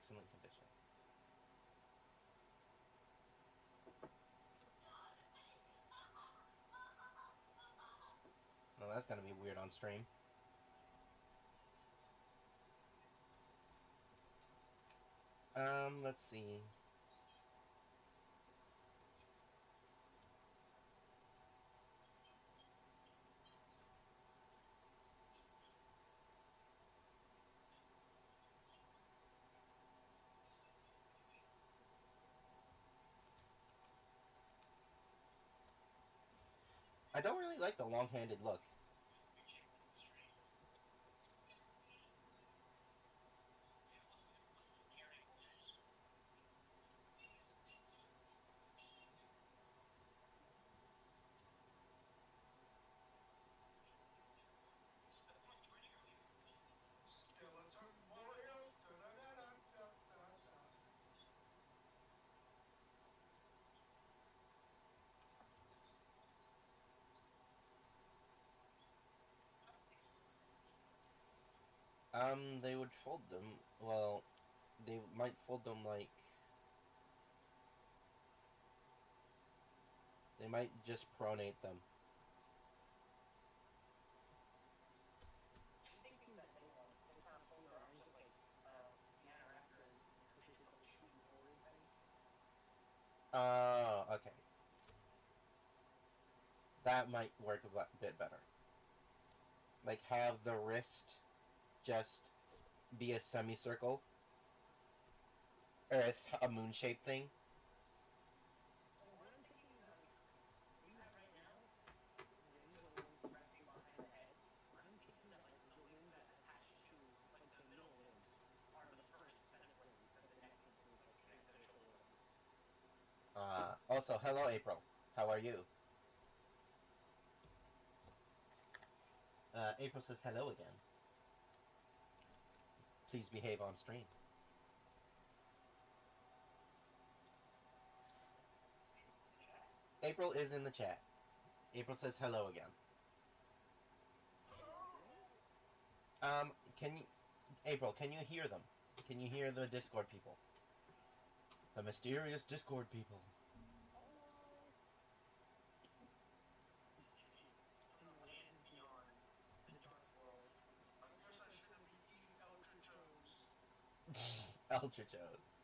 excellent condition. Well, that's gonna be weird on stream. Let's see. I don't really like the long-handed look. Skeleton warriors. Da, da, da, da, da, da, da. They would fold them. Well, they might fold them like... They might just pronate them. I think things that anyone can kind of fold their arms up like Piano Raptor and push it like a shooting forward thing. Oh, okay. That might work a bit better. Like, have the wrist just be a semicircle. Or a moon-shaped thing. Well, what I'm thinking is that, like, what you have right now, these are the limbs wrapping behind the head. I'm thinking that, like, the limbs that attach to, like, the middle limbs are the first set of limbs that the neck needs to, like, connect to the shoulder limbs. Also, hello, April. How are you? April says hello again. Please behave on stream. April is in the chat. April says hello again. Can you... April, can you hear them? Can you hear the Discord people? The mysterious Discord people. Mysteries from the land beyond the dark world. I guess I shouldn't be eating Eldritch Joes. Eldritch Joes.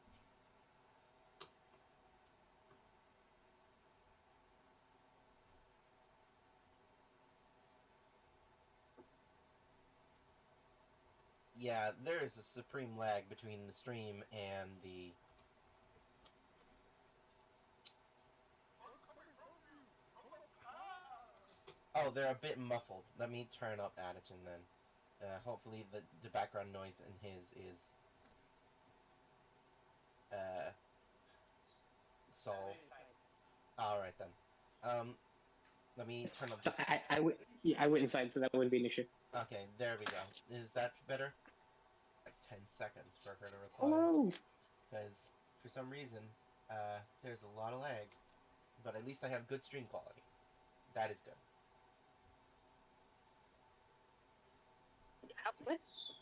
Yeah, there is a supreme lag between the stream and the... I'm coming from you from the past. Oh, they're a bit muffled. Let me turn up Addison then. Hopefully the background noise in his is... solved. Alright then. Let me turn up this... I went inside, so that wouldn't be an issue. Okay, there we go. Is that better? Like 10 seconds for her to reply. Hello! Because, for some reason, there's a lot of lag. But at least I have good stream quality. That is good. Outlets?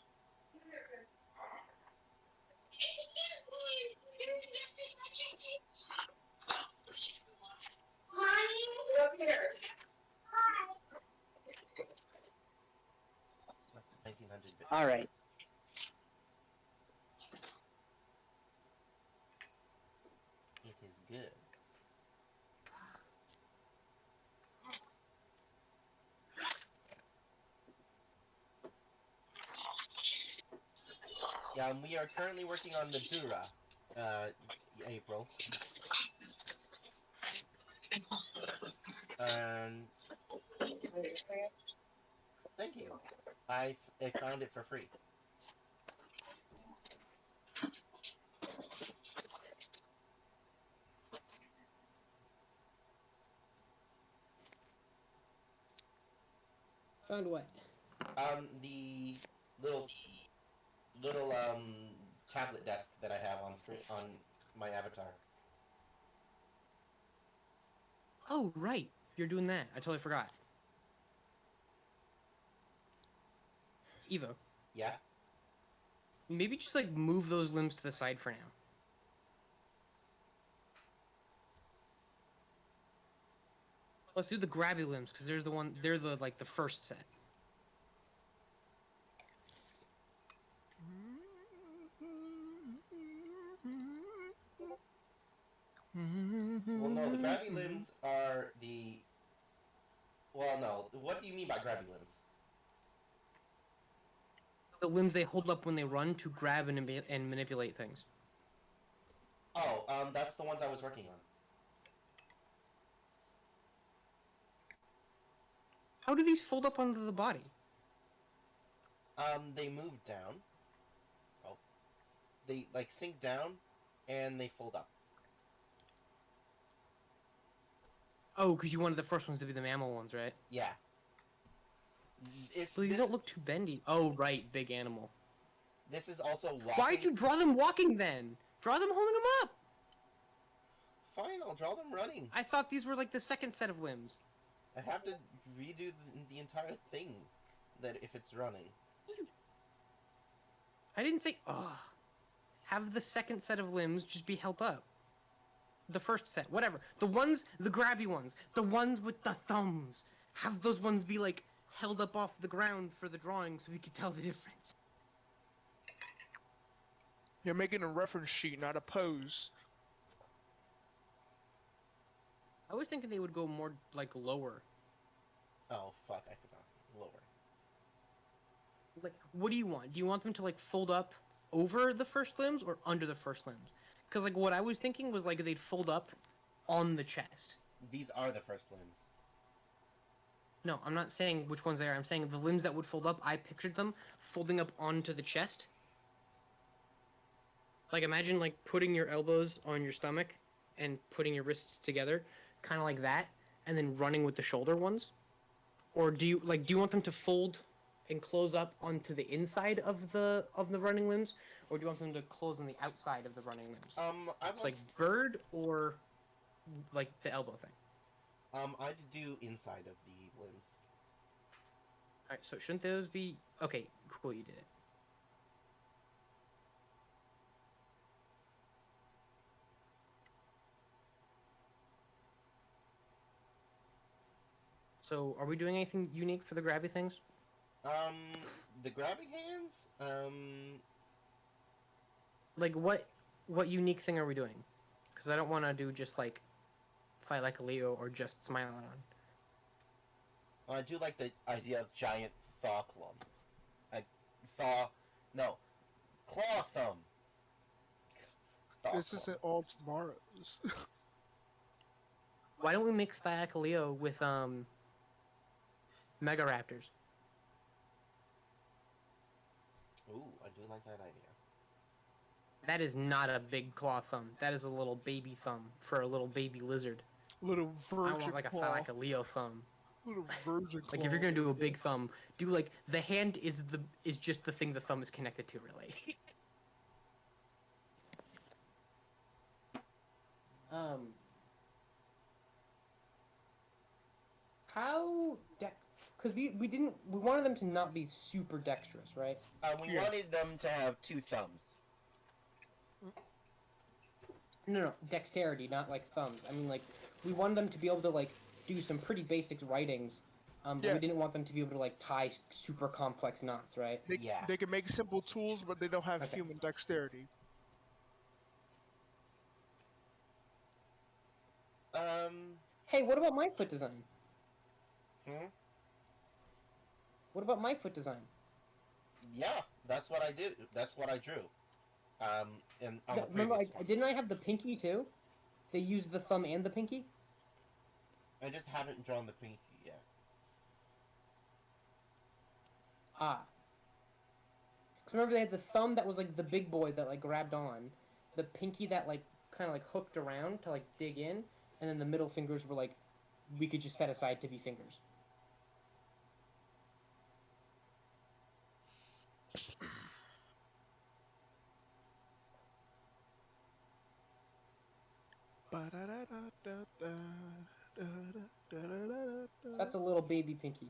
That's 1900 bit. Alright. It is good. Yeah, we are currently working on the dura, April. And... Thank you. I found it for free. Found what? The little tablet desk that I have on screen on my avatar. Oh, right. You're doing that. I totally forgot. Evo. Yeah? Maybe just like move those limbs to the side for now. Let's do the grabby limbs because there's the one. They're the like the first set. Well, no, the grabby limbs are the. Well, no. What do you mean by grabby limbs? The limbs they hold up when they run to grab and manipulate things. Oh, that's the ones I was working on. How do these fold up onto the body? They move down. Oh. They, like, sink down, and they fold up. Oh, because you wanted the first ones to be the mammal ones, right? Yeah. It's So these this, don't look too bendy. Oh, right, big animal. this is also walking. Why'd you draw them walking then? Draw them holding them up! Fine, I'll draw them running. I thought these were like the second set of limbs. I have to redo the entire thing that if it's running. I didn't say, ugh. Have the second set of limbs just be held up. The first set, whatever. The ones, the grabby ones, the ones with the thumbs. Have those ones be like held up off the ground for the drawing so we could tell the difference. You're making a reference sheet, not a pose. I was thinking they would go more like lower. Oh, fuck, I forgot. Lower. Like, what do you want? Do you want them to like fold up over the first limbs or under the first limbs? Because like what I was thinking was like they'd fold up on the chest. These are the first limbs. No, I'm not saying which ones they are. I'm saying the limbs that would fold up, I pictured them folding up onto the chest. Like imagine like putting your elbows on your stomach and putting your wrists together, kind of like that, and then running with the shoulder ones. Or do you want them to fold and close up onto the inside of the running limbs, or do you want them to close on the outside of the running limbs? It's like bird or like the elbow thing. I'd do inside of the limbs. Alright, so shouldn't those be... Okay, cool, you did it. So, are we doing anything unique for the grabby things? The grabbing hands? Like, what unique thing are we doing? Because I don't want to do just, like, fight like a Leo or just smile on. I do like the idea of giant thaw clump. Claw thumb. Thaw This clump. isn't all tomorrows. Why don't we mix Thiakaleo with, Mega Raptors? Ooh, I do like that idea. That is not a big claw thumb. That is a little baby thumb for a little baby lizard. Little I virgin want like claw. a Leo thumb. Little virgin claw. Like if you're gonna do a big thumb, do like the hand is just the thing the thumb is connected to, really. How because we wanted them to not be super dexterous, right? We Yeah. wanted them to have two thumbs. No, dexterity, not like thumbs. I mean, like, we wanted them to be able to, like, do some pretty basic writings, but Yeah. we didn't want them to be able to, like, tie super complex knots, right? Yeah. They can make simple tools, but they don't have Okay. human dexterity. Hey, what about my foot design? What about my foot design? Yeah, that's what I did. That's what I drew. And on the Remember, previous one. didn't I have the pinky, too? They used the thumb and the pinky? I just haven't drawn the pinky yet. Ah. Because remember, they had the thumb that was, like, the big boy that, like, grabbed on, the pinky that, like, kind of, like, hooked around to, like, dig in, and then the middle fingers were, like, we could just set aside to be fingers. That's a little baby pinky.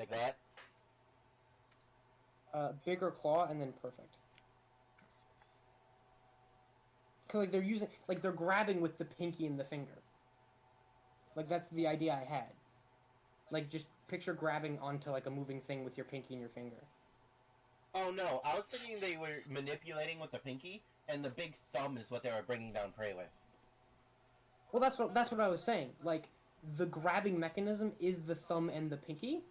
Like that? Bigger claw and then perfect. Cause like they're using, like they're grabbing with the pinky and the finger. Like that's the idea I had. Like just picture grabbing onto like a moving thing with your pinky and your finger. Oh no, I was thinking they were manipulating with the pinky, and the big thumb is what they were bringing down prey with. Well, that's what I was saying. Like the grabbing mechanism is the thumb and the pinky,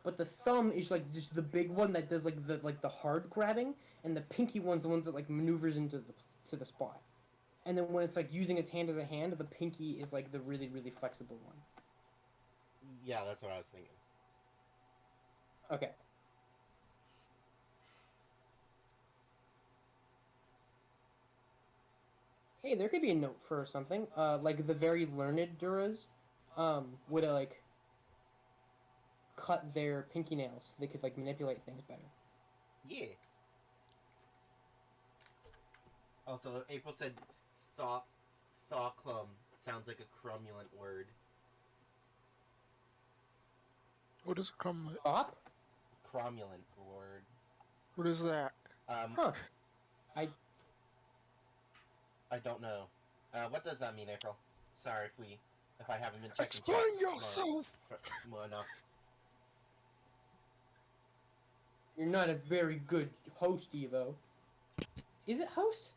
but the thumb is like just the big one that does like the hard grabbing, and the pinky one's the ones that like maneuvers into the spot. And then when it's like using its hand as a hand, the pinky is like the really flexible one. Yeah, that's what I was thinking. Okay. Hey, there could be a note for something. Like the very learned Duras, would like cut their pinky nails so they could like manipulate things better. Yeah. Also, April said thawclum sounds like a cromulent word. What is crumb? Stop? Cromulent word. What is that? Huh. I don't know. What does that mean, April? Sorry if I haven't been checking. Explain yourself! Well enough. You're not a very good host, Evo. Is it host?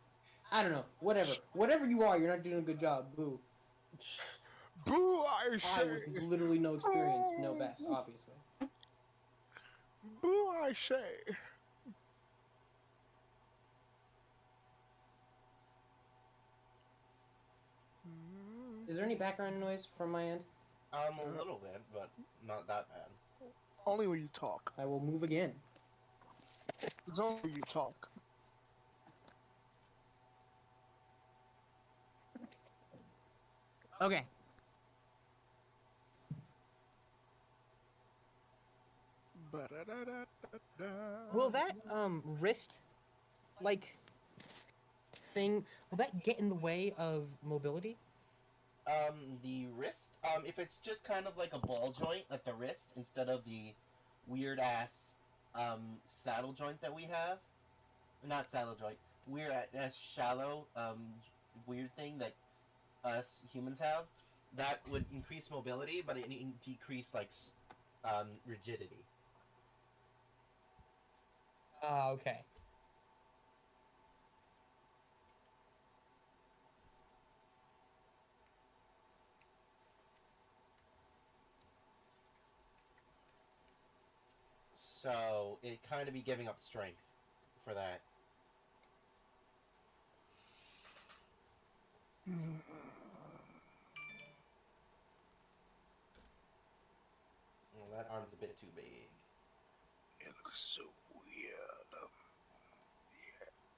I don't know. Whatever. Whatever you are, you're not doing a good job. Boo. Boo, I I say! with literally no experience, no best, obviously. Boo, I say! Is there any background noise from my end? A little bit, but not that bad. Only when you talk. I will move again. It's only when you talk. Okay. Will that wrist like thing will that get in the way of mobility? The wrist, if it's just kind of like a ball joint at the wrist instead of the weird ass saddle joint that we have, not saddle joint, weird ass shallow weird thing that us humans have, that would increase mobility, but it decrease like rigidity. Okay. So it kind of be giving up strength for that. Well, that arm's a bit too big. It looks so weird.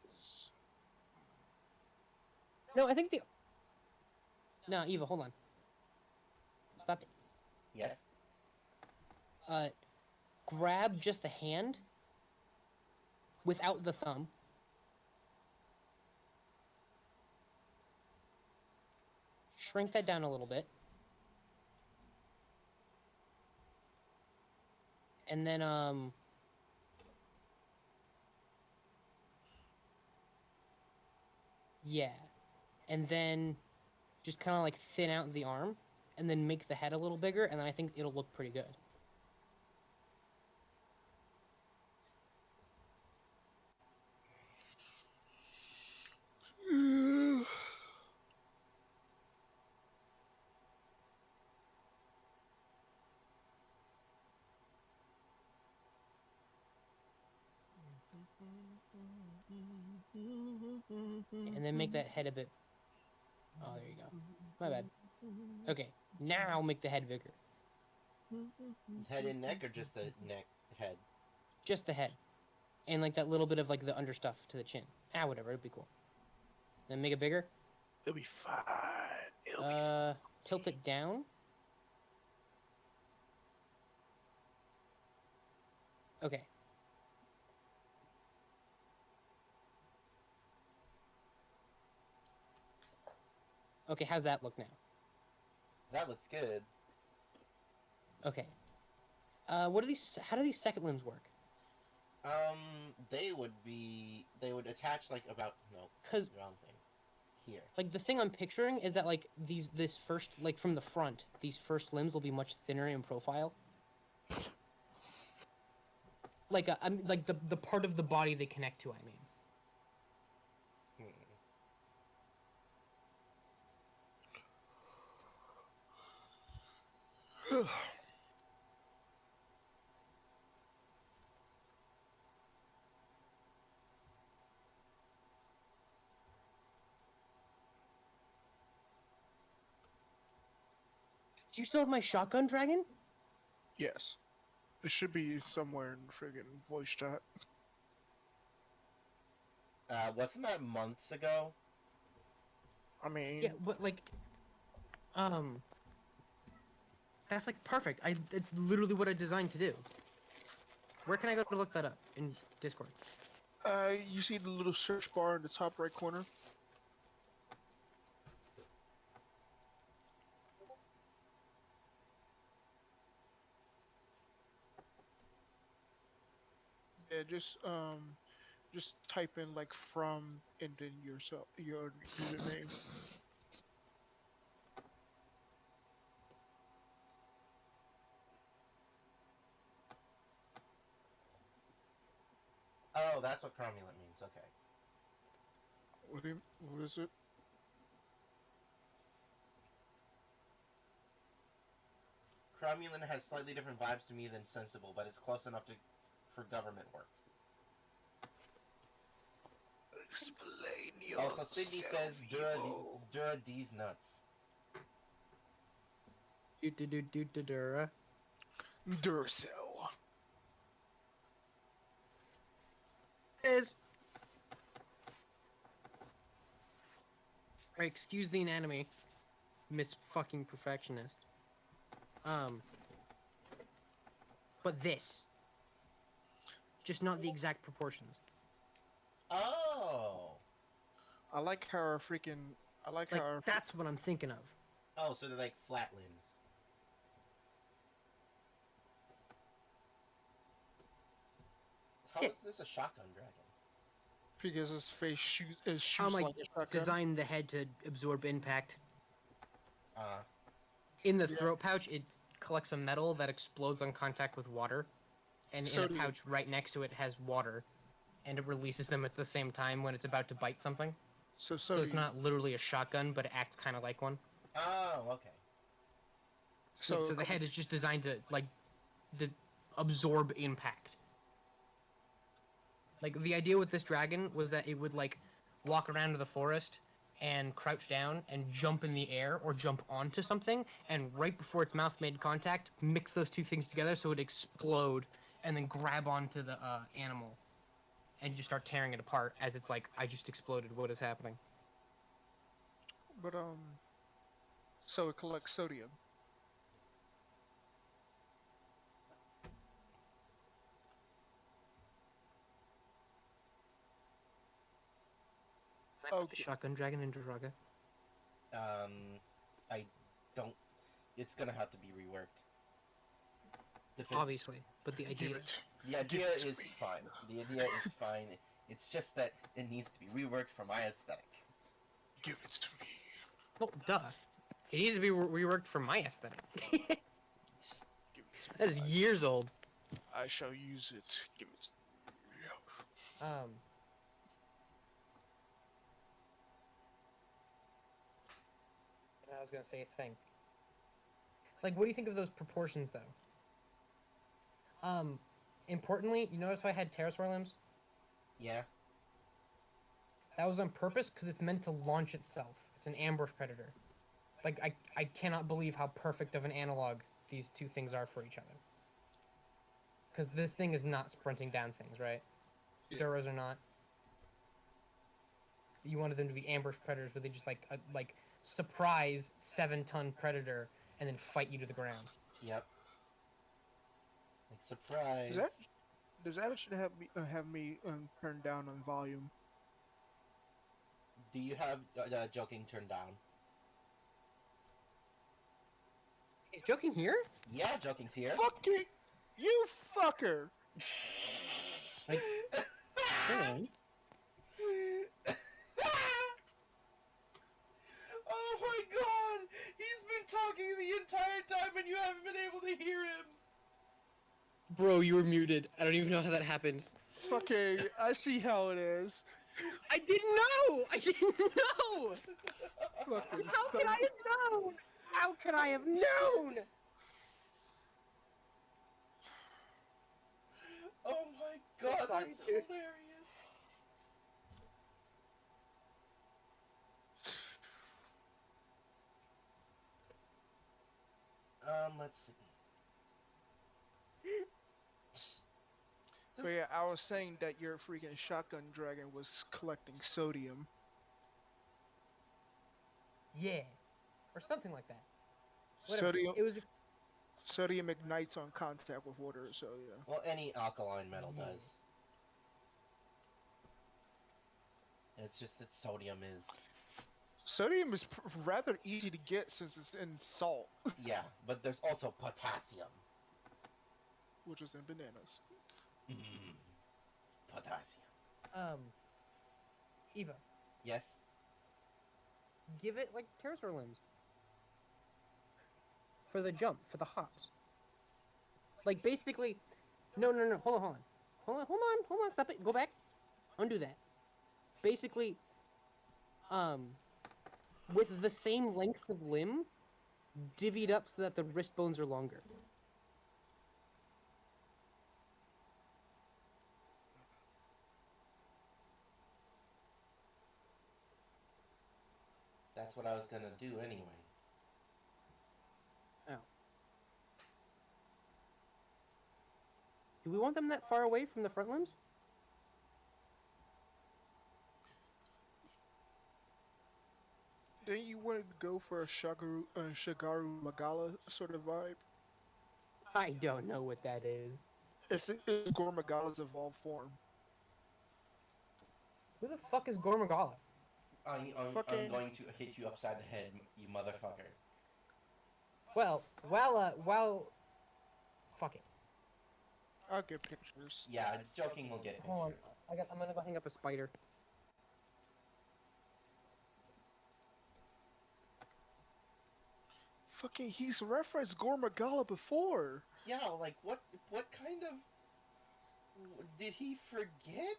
Yes. No, I think the No, Eva, hold on. Stop it. Yes. Grab just the hand without the thumb. Shrink that down a little bit. And then, yeah. And then just kind of like thin out the arm and then make the head a little bigger, and then I think it'll look pretty good. And then make that head a bit... Oh, there you go. My bad. Okay, now make the head bigger. Head and neck, or just the neck head? Just the head. And like that little bit of like the understuff to the chin. Whatever, it'd be cool. Then make it bigger. It'll be fine. It'll be fine. Tilt it down. Okay. Okay, how's that look now? That looks good. Okay. What do these? How do these second limbs work? They would attach like about no Because wrong thing here. like the thing I'm picturing is that like this first like from the front, these first limbs will be much thinner in profile. Like I'm like the part of the body they connect to. I mean. Hmm. Do you still have my shotgun dragon? Yes. It should be somewhere in friggin' voice chat. Wasn't that months ago? I mean, Yeah, but like, um, that's like perfect. It's literally what I designed to do. Where can I go to look that up in Discord? you see the little search bar in the top right corner? Yeah, just type in like from and then yourself your username. Oh, that's what cromulent means. Okay. What is it? Cromulent has slightly different vibes to me than sensible, but it's close enough to for government work. Explain Also, Sydney says Dura D's nuts. Dura. Duracell. Is. Right, excuse the inanimate, Miss fucking perfectionist. But this, just not the exact proportions. Oh. I like how our freaking. I like how Like our. that's what I'm thinking of. Oh, so they're like flat limbs. How Yeah. is this a shotgun dragon? Because his face shoots I like a shotgun. designed the head to absorb impact. Uh, In the Yeah. throat pouch, it collects a metal that explodes on contact with water, and in a Sodium. pouch right next to it has water, and it releases them at the same time when it's about to bite something. So So it's sodium. not literally a shotgun, but it acts kind of like one. oh, okay. So the head is just designed to like absorb impact. Like the idea with this dragon was that it would like walk around to the forest and crouch down and jump in the air or jump onto something, and right before its mouth made contact, mix those two things together so it explode and then grab onto the animal and just start tearing it apart as it's like, I just exploded. What is happening? But so it collects sodium. Can I put the Okay. shotgun dragon into Raga? I don't. It's gonna have to be reworked. Obviously, but the idea Give is it. The idea Give it to is me. fine. The idea is fine. It's just that it needs to be reworked for my aesthetic. Give it to me. well, duh. It needs to be reworked for my aesthetic. Give it to me. That is years old. I shall use it. Give it to me. I was gonna say a thing. Like, what do you think of those proportions, though? Importantly, you notice how I had pterosaur limbs? Yeah. That was on purpose because it's meant to launch itself. It's an ambush predator. Like, I cannot believe how perfect of an analog these two things are for each other. Because this thing is not sprinting down things, right? Yeah. Duras are not. You wanted them to be ambush predators, where they just like surprise 7-ton predator and then fight you to the ground. Yep. Like surprise. Does that actually have me turned down on volume? Do you have joking turned down? Is joking here? Yeah, joking's here. Fucking You fucker! Like, hold on. Oh my god! He's been talking the entire time and you haven't been able to hear him! Bro, you were muted. I don't even know how that happened. Fucking, I see how it is. I didn't know! I didn't know! Fucking How son. could I have known? How could I have known? Oh my god, Sorry, that's dude. hilarious! Let's see. But yeah, I was saying that your freaking shotgun dragon was collecting sodium. Yeah. Or something like that. Whatever. Sodium It was. sodium ignites on contact with water, so yeah. Well, any alkaline metal Yeah. does. It's just that sodium is... Sodium is rather easy to get since it's in salt, Yeah, but there's also potassium. which is in bananas. Potassium. Eva, Yes? give it like pterosaur limbs. For the jump, for the hops. Like basically, no, hold on, stop it, go back, undo that. Basically, with the same length of limb, divvied up so that the wrist bones are longer. That's what I was gonna do anyway. Oh. Do we want them that far away from the front limbs? Then you want to go for a Shigaru Magala sort of vibe? I don't know what that is. It's Gore Magala's evolved form. Who the fuck is Gormagala? I'm Fucking- going to hit you upside the head, you motherfucker. Well, fuck it. I'll get pictures. Yeah, joking will get Hold on, pictures. I'm gonna go hang up a spider. Fucking, he's referenced Gore Magala before. Yeah, like, what kind of... Did he forget?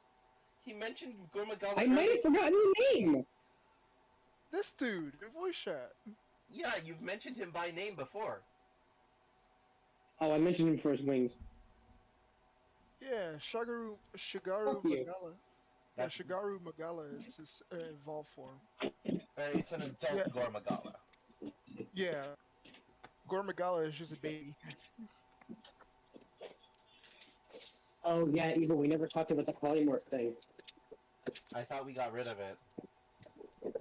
He mentioned Gormagala I might have forgotten the name! This dude, in voice chat. Yeah, you've mentioned him by name before. Oh, I mentioned him for his wings. Yeah, Shigaru Fuck you. Magala. Yeah, That's- Shigaru Magala is his evolved form. It's an adult Yeah. Gormagala. Yeah. Gore Magala is just a baby. Oh yeah, Eva, we never talked about the polymorph thing. I thought we got rid of it.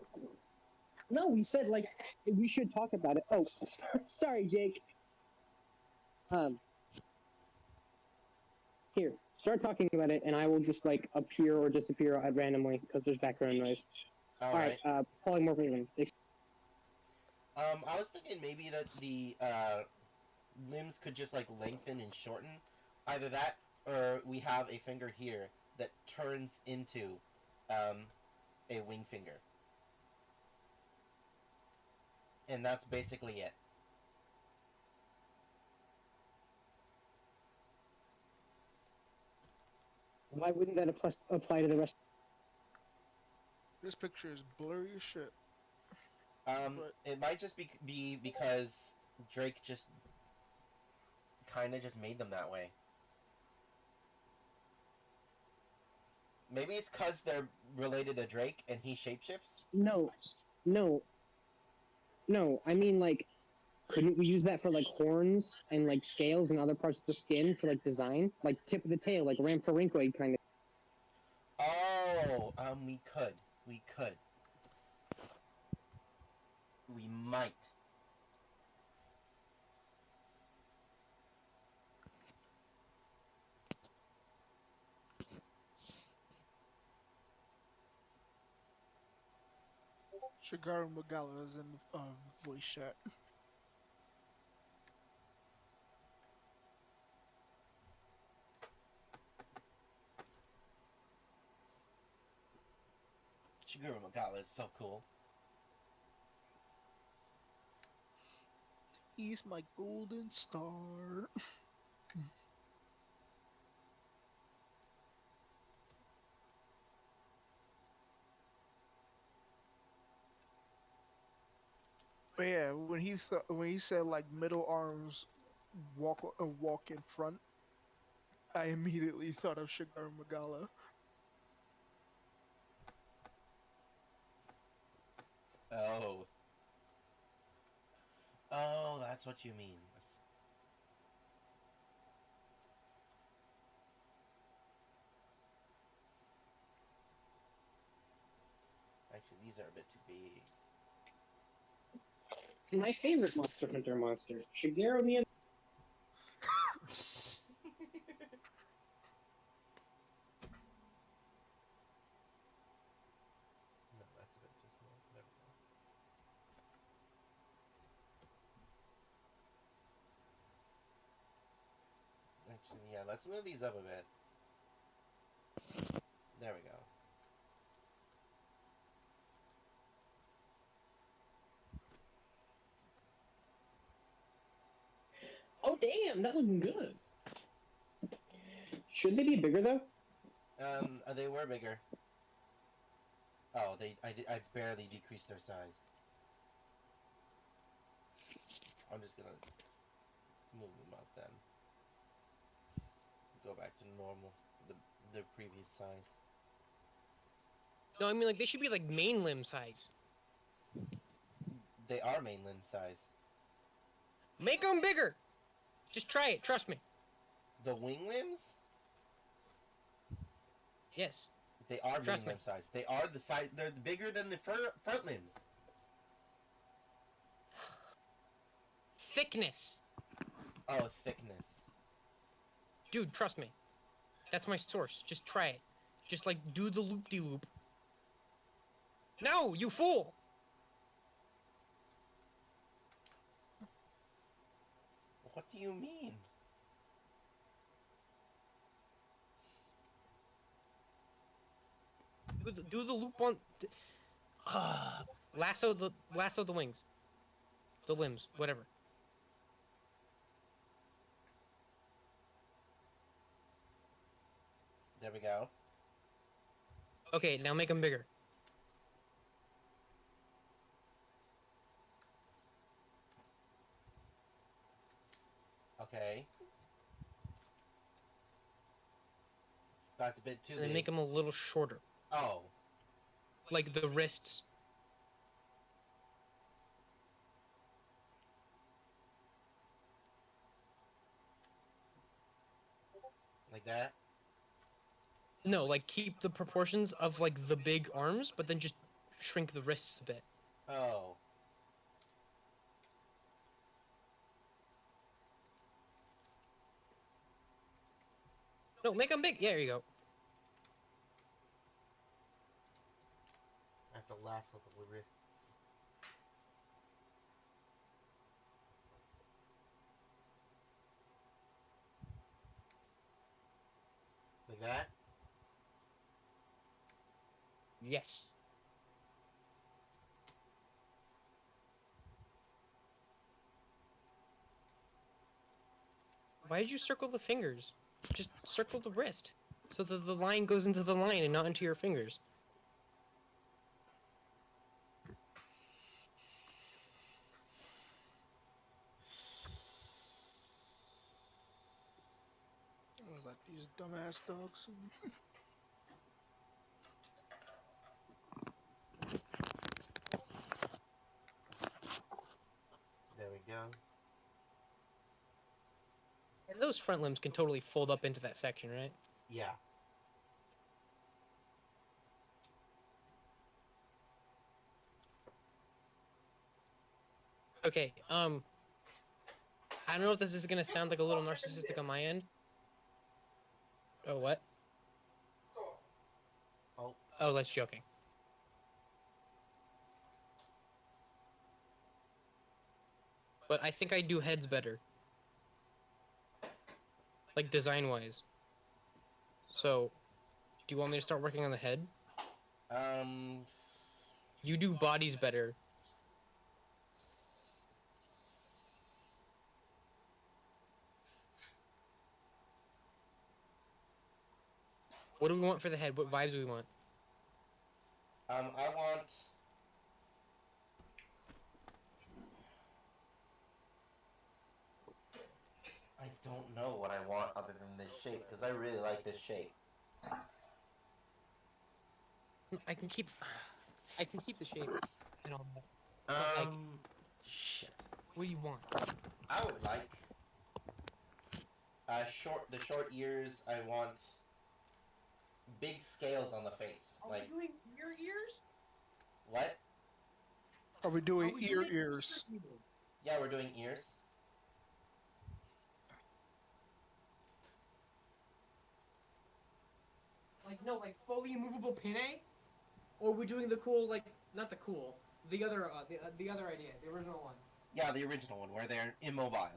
No, we said like we should talk about it. Oh, sorry, Jake. Here, start talking about it, and I will just like appear or disappear randomly because there's background noise. Alright. Polymorphism. I was thinking maybe that the limbs could just like lengthen and shorten. Either that, or we have a finger here that turns into a wing finger. And that's basically it. Why wouldn't that apply to the rest? This picture is blurry as shit. But- It might just be because Drake just kind of just made them that way. Maybe it's because they're related to Drake and he shapeshifts? No. I mean, like, couldn't we use that for like horns and like scales and other parts of the skin for like design, like tip of the tail, like Rampharinkoid kind of? Oh, we could. We might. Shigaru Magala is in the voice chat. Shigeru Magala is so cool. He's my golden star. But yeah, when he said like middle arms walk in front, I immediately thought of Shigeru Magala. Oh. Oh, that's what you mean. Actually, these are a bit too big. My favorite Monster Hunter monster, Shigeru Miyamoto. No, that's a bit too small. There we go. Actually, yeah, let's move these up a bit. There we go. Oh damn, that looking good. Should they be bigger though? They were bigger. Oh, I barely decreased their size. I'm just gonna move them up then. Go back to normal, their previous size. No, I mean like they should be like main limb size. They are main limb size. Make them bigger. Just try it. Trust me. The wing limbs? Yes. They are Trust main me. limb size. They are the size. They're bigger than the front limbs. Thickness. Oh, thickness. Dude, trust me. That's my source. Just try it. Just like do the loop-de-loop. No, you fool! What do you mean? Do the loop on. Lasso the wings, the limbs, whatever. There we go. Okay, now make them bigger. Okay. That's a bit too And then big. make them a little shorter, Oh. like the wrists. Like that? No, like keep the proportions of like the big arms, but then just shrink the wrists a bit. Oh. No, make them big. Yeah, there you go. I have to lasso the wrists. Like that? Yes. Why did you circle the fingers? Just circle the wrist, so that the line goes into the line and not into your fingers. Like these dumbass dogs. There we go. And those front limbs can totally fold up into that section, right? Yeah. Okay, I don't know if this is gonna sound like a little narcissistic on my end. Oh, what? Oh. Oh, that's joking. But I think I do heads better. Like, design-wise. So, do you want me to start working on the head? Um, You do bodies better. What do we want for the head? What vibes do we want? I want. I don't know what I want other than this shape because I really like this shape. I can keep the shape and all that. But, like, Shit. what do you want? I would like the short ears. I want big scales on the face. Like doing your ears? what? Are we doing ears? Yeah, we're doing ears. Like no, like fully movable pinne, or we're doing the cool like not the cool, the other the other idea, the original one. Yeah, the original one where they're immobile.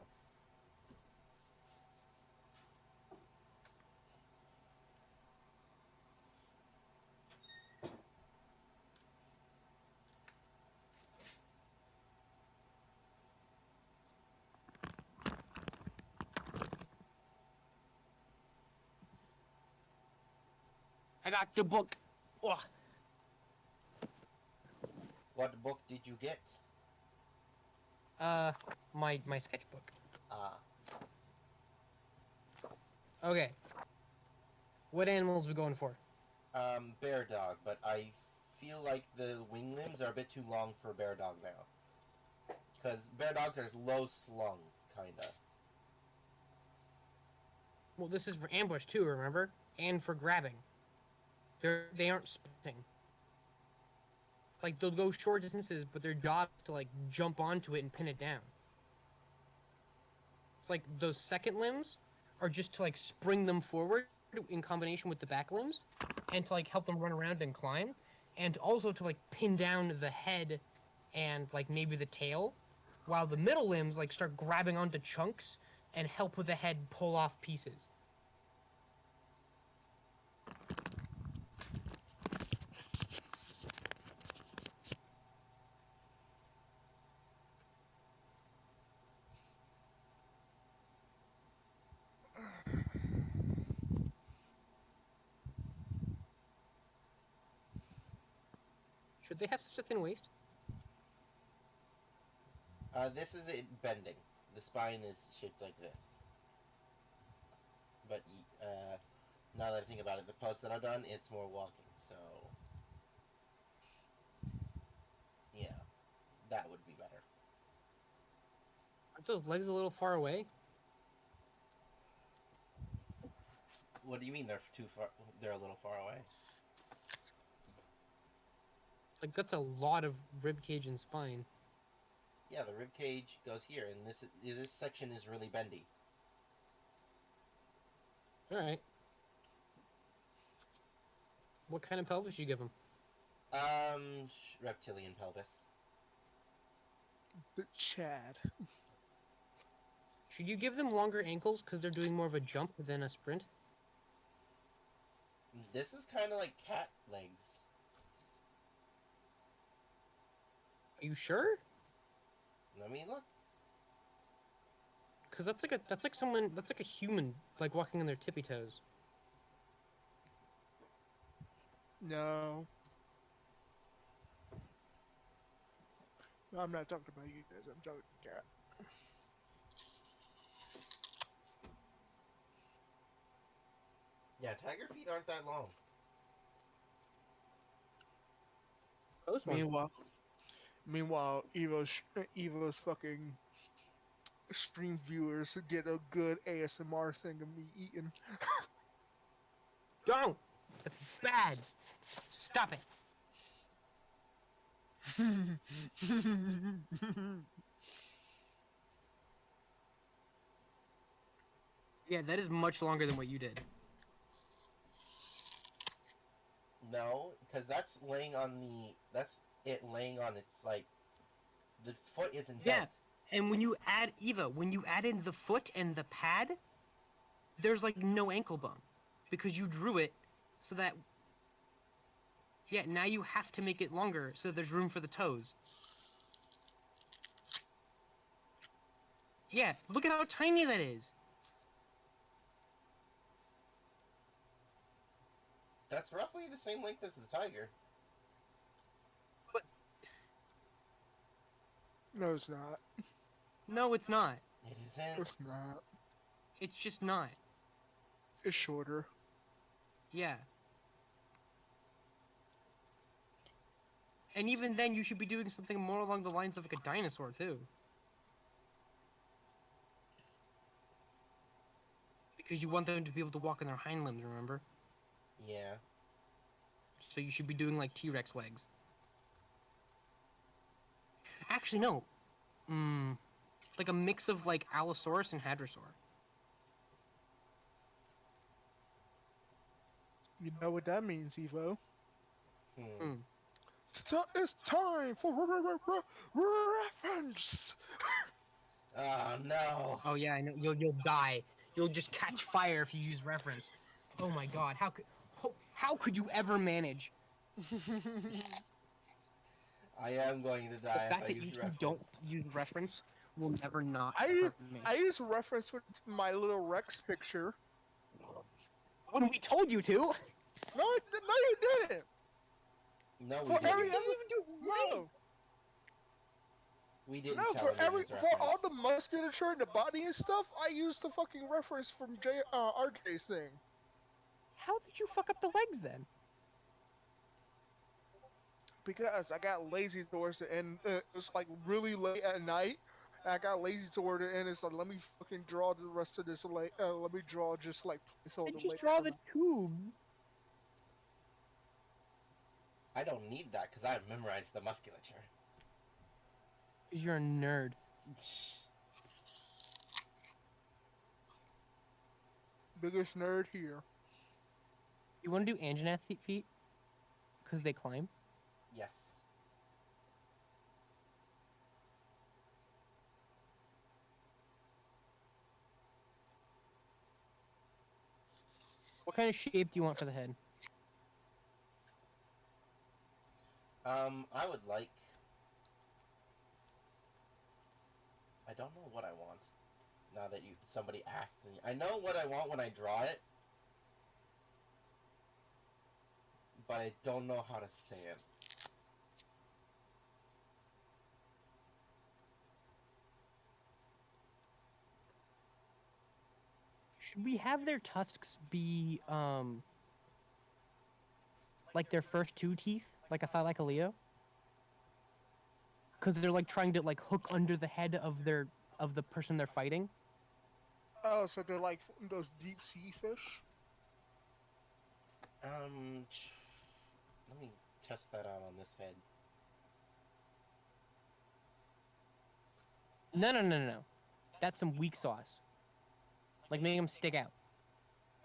I got the book. Oh. What book did you get? My sketchbook. Ah. Okay. What animals we going for? Bear dog, but I feel like the wing limbs are a bit too long for bear dog now. Because bear dogs are low slung, kinda. Well, this is for ambush too, remember? And for grabbing. They aren't sprinting. Like they'll go short distances, but their job is to like jump onto it and pin it down. It's like those second limbs are just to like spring them forward in combination with the back limbs, and to like help them run around and climb, and also to like pin down the head and like maybe the tail, while the middle limbs like start grabbing onto chunks and help with the head pull off pieces. Should they have such a thin waist? This is it bending. The spine is shaped like this. But, now that I think about it, the pose that I've done, it's more walking, so... Yeah, that would be better. Aren't those legs a little far away? What do you mean they're too far? They're a little far away. Like that's a lot of rib cage and spine. Yeah, the rib cage goes here, and this section is really bendy. All right. What kind of pelvis do you give them? Reptilian pelvis. The Chad. Should you give them longer ankles because they're doing more of a jump than a sprint? This is kind of like cat legs. Are you sure? Let me look. Because that's like a human like walking on their tippy toes. No. No, I'm not talking about you guys. I'm talking to Cat. Yeah, tiger feet aren't that long. Those ones. Meanwhile, Evo's fucking stream viewers get a good ASMR thing of me eating. Don't. That's bad. Stop it. Yeah, that is much longer than what you did. No, because that's laying on the... That's it laying on its, like... The foot isn't Yeah. bent. And when you add when you add in the foot and the pad, there's like no ankle bone because you drew it so that Yeah, now you have to make it longer so there's room for the toes. Yeah, look at how tiny that is. That's roughly the same length as the tiger. No, it's not. No, it's not. It isn't. It's not. It's just not. It's shorter. Yeah. And even then, you should be doing something more along the lines of like a dinosaur, too. Because you want them to be able to walk on their hind limbs, remember? Yeah. So you should be doing like T-Rex legs. Actually, no. Like a mix of like Allosaurus and Hadrosaur. You know what that means, Evo? Hmm. It's time for reference. Oh no. Oh yeah, I know. You'll die. You'll just catch fire if you use reference. Oh my god, how could you ever manage? I am going to The die if fact I that use you two reference. don't use reference will never not I hurt me. use reference with my little Rex picture. When we told you to. No, no, you didn't. No, we For didn't. every Doesn't other, even do it right. no, We didn't no, tell for him to use reference. for all the musculature and the body and stuff, I used the fucking reference from RJ's thing. How did you fuck up the legs then? Because I got lazy towards the end. It's like really late at night. And I got lazy toward the end. It's like, let me fucking draw the rest of this. Let me draw just like And placeholder just legs draw for the now. tubes. I don't need that because I've memorized the musculature. You're a nerd. Biggest nerd here. You want to do Anjanath feet? Because they climb? Yes. What kind of shape do you want for the head? I would like. I don't know what I want. Now that somebody asked me, I know what I want when I draw it, but I don't know how to say it. Should we have their tusks be, like their first two teeth? Like a Thylacoleo? Because they're like trying to like hook under the head of the person they're fighting? Oh, so they're like those deep sea fish? Let me test that out on this head. No. That's some weak sauce. Like making them stick out.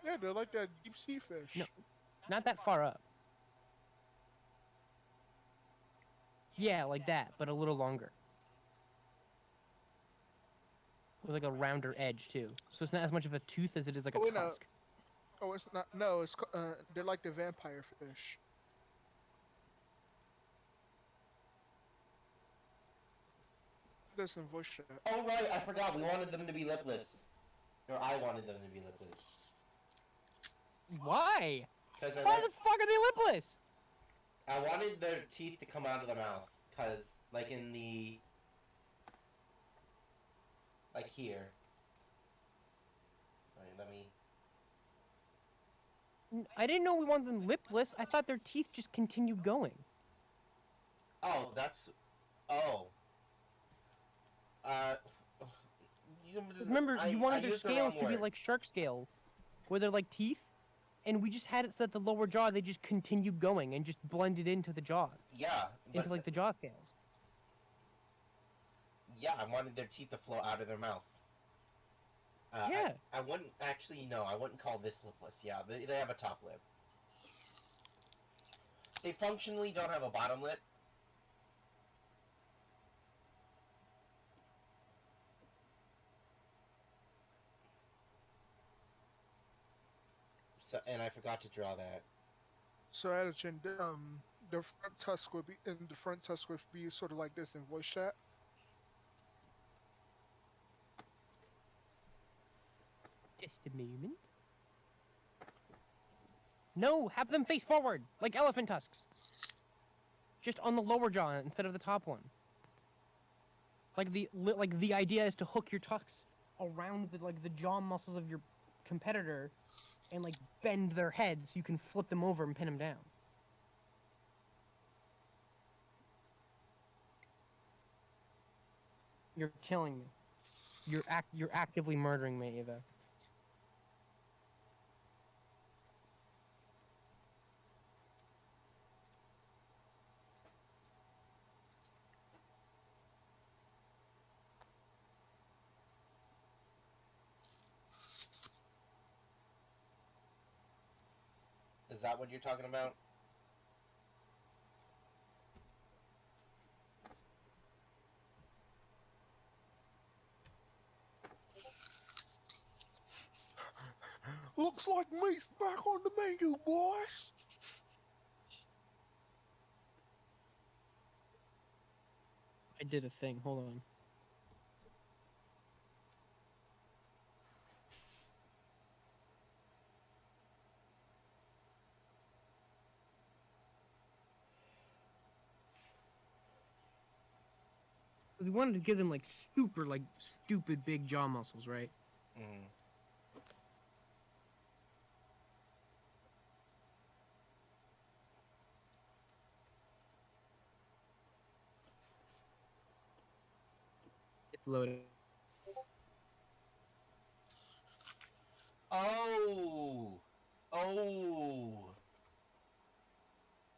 Yeah, they're like that deep sea fish. No. Not that far up. Yeah, like that, but a little longer. With like a rounder edge too. So it's not as much of a tooth as it is like a Oh, no. tusk. Oh, it's not. No, it's they're like the vampire fish. Listen, voice chat. Oh right, I forgot. We wanted them to be lipless, or I wanted them to be lipless. Why? Because Why the fuck are they lipless? I wanted their teeth to come out of the mouth. Because, like in the... Like here. Alright, let me... I didn't know we wanted them lipless. I thought their teeth just continued going. Oh, that's... Oh. Remember, you wanted their used the scales wrong to be word. like shark scales, where they're like teeth, and we just had it so that the lower jaw, they just continued going and just blended into the jaw, Yeah, but... into like the jaw scales. Yeah, I wanted their teeth to flow out of their mouth. Yeah. I wouldn't... Actually, no, I wouldn't call this lipless. Yeah, they have a top lip. They functionally don't have a bottom lip. So, and I forgot to draw that. So, Adachin, the front tusk would be, and the front tusk would be sort of like this in voice chat. Just a moment. No, have them face forward, like elephant tusks. Just on the lower jaw instead of the top one. Like the idea is to hook your tusks around the jaw muscles of your competitor, and like bend their heads so you can flip them over and pin them down. You're killing me. You're actively murdering me, Eva. Is that what you're talking about? Looks like meat's back on the menu, boys. I did a thing. Hold on. We wanted to give them like stupid big jaw muscles, right? Mm. It's loaded. Oh. Oh.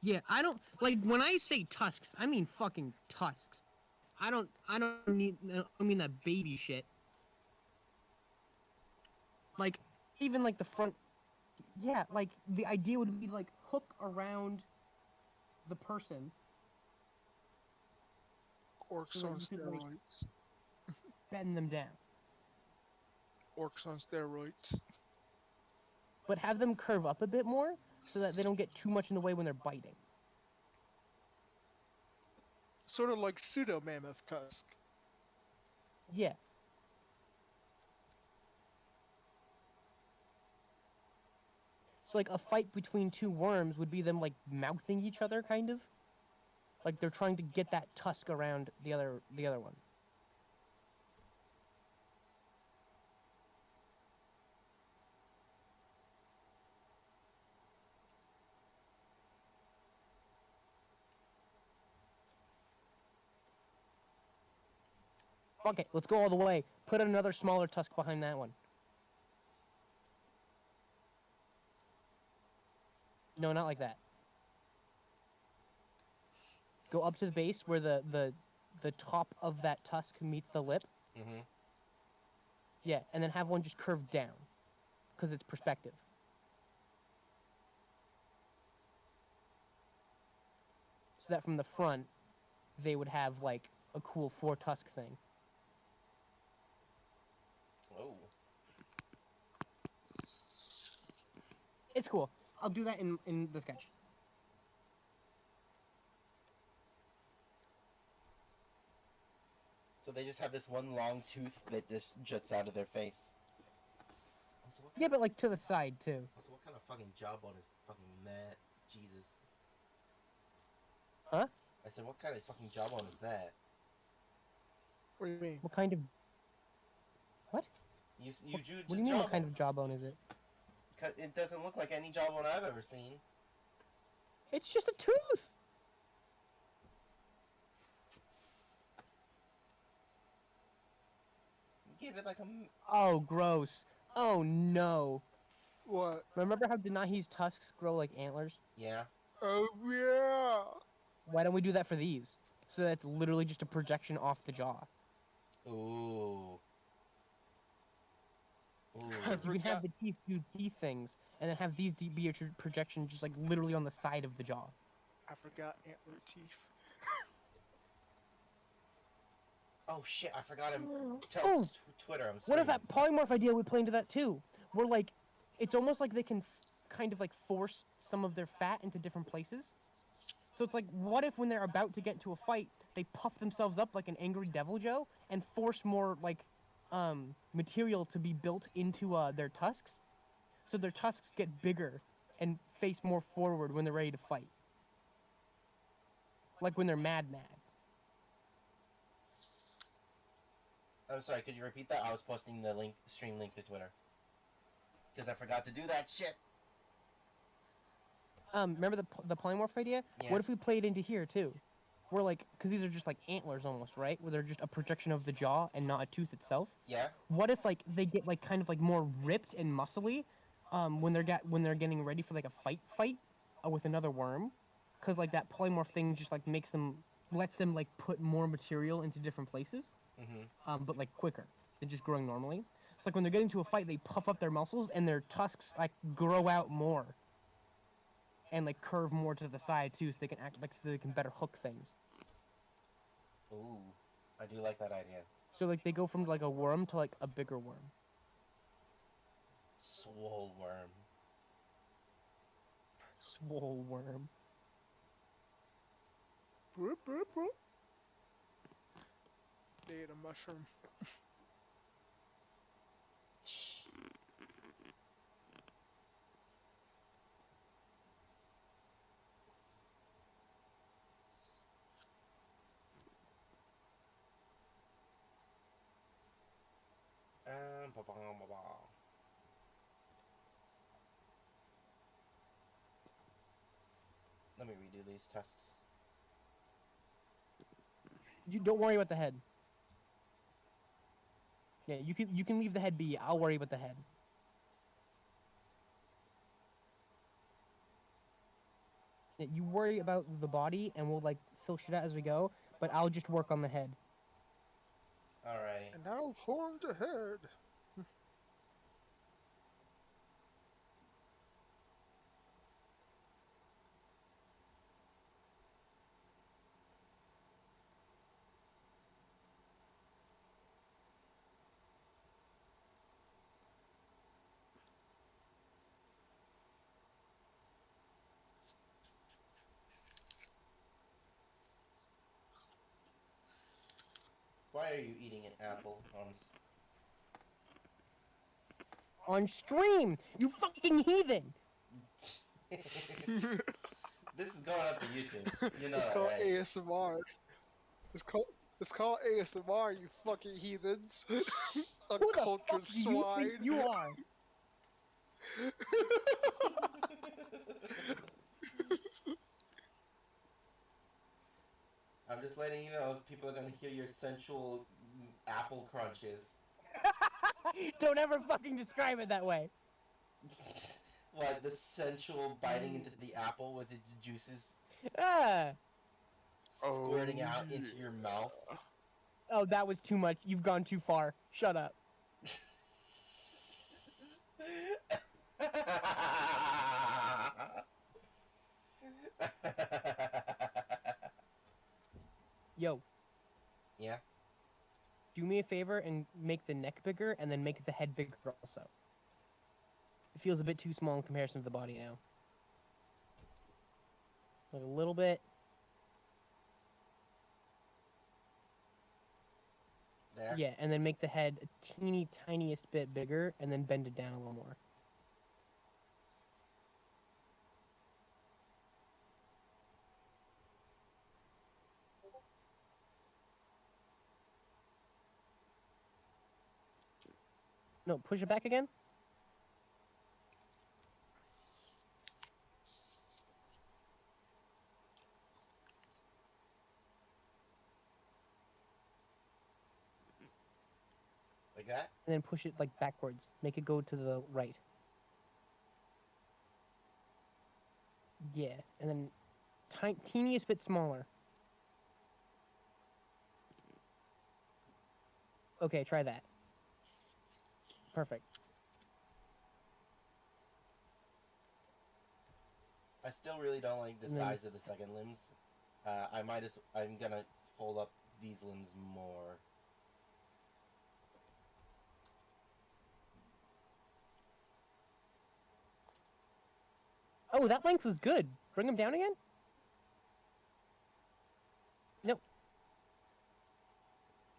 Yeah, I don't like when I say tusks. I mean fucking tusks. I don't mean that baby shit. Like even like the front. Yeah, like the idea would be like hook around the person. Orcs So on that you could, like, steroids. bend them down. Orcs on steroids. But have them curve up a bit more so that they don't get too much in the way when they're biting. Sort of like pseudo mammoth tusk. Yeah. So like a fight between two worms would be them like mouthing each other, kind of. Like they're trying to get that tusk around the other one. Okay, let's go all the way. Put another smaller tusk behind that one. No, not like that. Go up to the base where the top of that tusk meets the lip. Mm-hmm. Yeah, and then have one just curve down, because it's perspective. So that from the front, they would have like a cool 4-tusk thing. Oh. It's cool. I'll do that in the sketch. So they just have this one long tooth that just juts out of their face. Also, what Yeah, but like to the side too. Also, what kind of fucking jawbone is fucking that? Jesus. Huh? I said, what kind of fucking jawbone is that? What do you mean? What kind of... What? You drew What do you mean what kind of jawbone is it? It doesn't look like any jawbone I've ever seen. It's just a tooth! You gave it like a... Oh, gross. Oh, no. What? Remember how Denahi's tusks grow like antlers? Yeah. Oh yeah. Why don't we do that for these? So that's literally just a projection off the jaw. Ooh. Ooh. You can have the teeth do teeth things, and then have these be a projection just like literally on the side of the jaw. I forgot antler teeth. Oh shit, I forgot him. Tell Oh! Twitter, I'm What if streaming. that polymorph idea would play into that too? Where like, it's almost like they can kind of like force some of their fat into different places. So it's like, what if when they're about to get into a fight, they puff themselves up like an angry devil Joe and force more like material to be built into their tusks, so their tusks get bigger and face more forward when they're ready to fight. Like when they're mad. I'm sorry, could you repeat that? I was posting the stream link to Twitter. Because I forgot to do that shit. Remember the polymorph idea? Yeah. What if we played into here too? We're like, because these are just like antlers almost, right? Where they're just a projection of the jaw and not a tooth itself. Yeah. What if like they get like kind of like more ripped and muscly, when they're getting ready for like a fight with another worm, because like that polymorph thing just like lets them like put more material into different places, but like quicker than just growing normally. It's like when they're getting to a fight, they puff up their muscles and their tusks like grow out more. And like curve more to the side too, so they can act like so they can better hook things. Ooh, I do like that idea. So like they go from like a worm to like a bigger worm. Swole worm. Swole worm. Broop, broop, broop. They ate a mushroom. Ba-ba-ba-ba. Let me redo these tasks. You don't worry about the head. Yeah, you can leave the head be. I'll worry about the head. Yeah, you worry about the body, and we'll like fill shit out as we go. But I'll just work on the head. Alright. And now form the head. Why are you eating an apple On stream, you fucking heathen! This is going up to YouTube. You know It's that, called right? ASMR. It's called ASMR, you fucking heathens. Who the fuck Uncultured do you swine. think you are? I'm just letting you know people are gonna hear your sensual apple crunches. Don't ever fucking describe it that way. What, the sensual biting into the apple with its juices Ah. squirting out into your mouth? Oh, that was too much. You've gone too far. Shut up. Yo. Yeah? Do me a favor and make the neck bigger, and then make the head bigger also. It feels a bit too small in comparison to the body now. Like a little bit. There? Yeah, and then make the head a teeny tiniest bit bigger, and then bend it down a little more. No, push it back again. Like that? And then push it like backwards. Make it go to the right. Yeah, and then teeniest bit smaller. Okay, try that. Perfect. I still really don't like the And then- size of the second limbs. I'm gonna fold up these limbs more. Oh, that length was good. Bring them down again?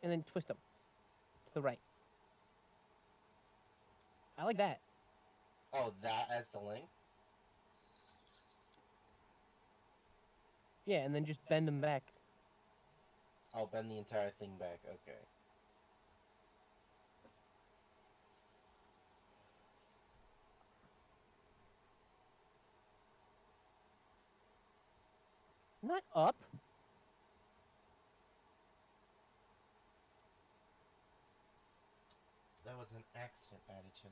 and then twist them to the right. I like that. Oh, that as the length? Yeah, and then just bend them back. I'll bend the entire thing back. Okay. Not up. That was an accident, Addichin.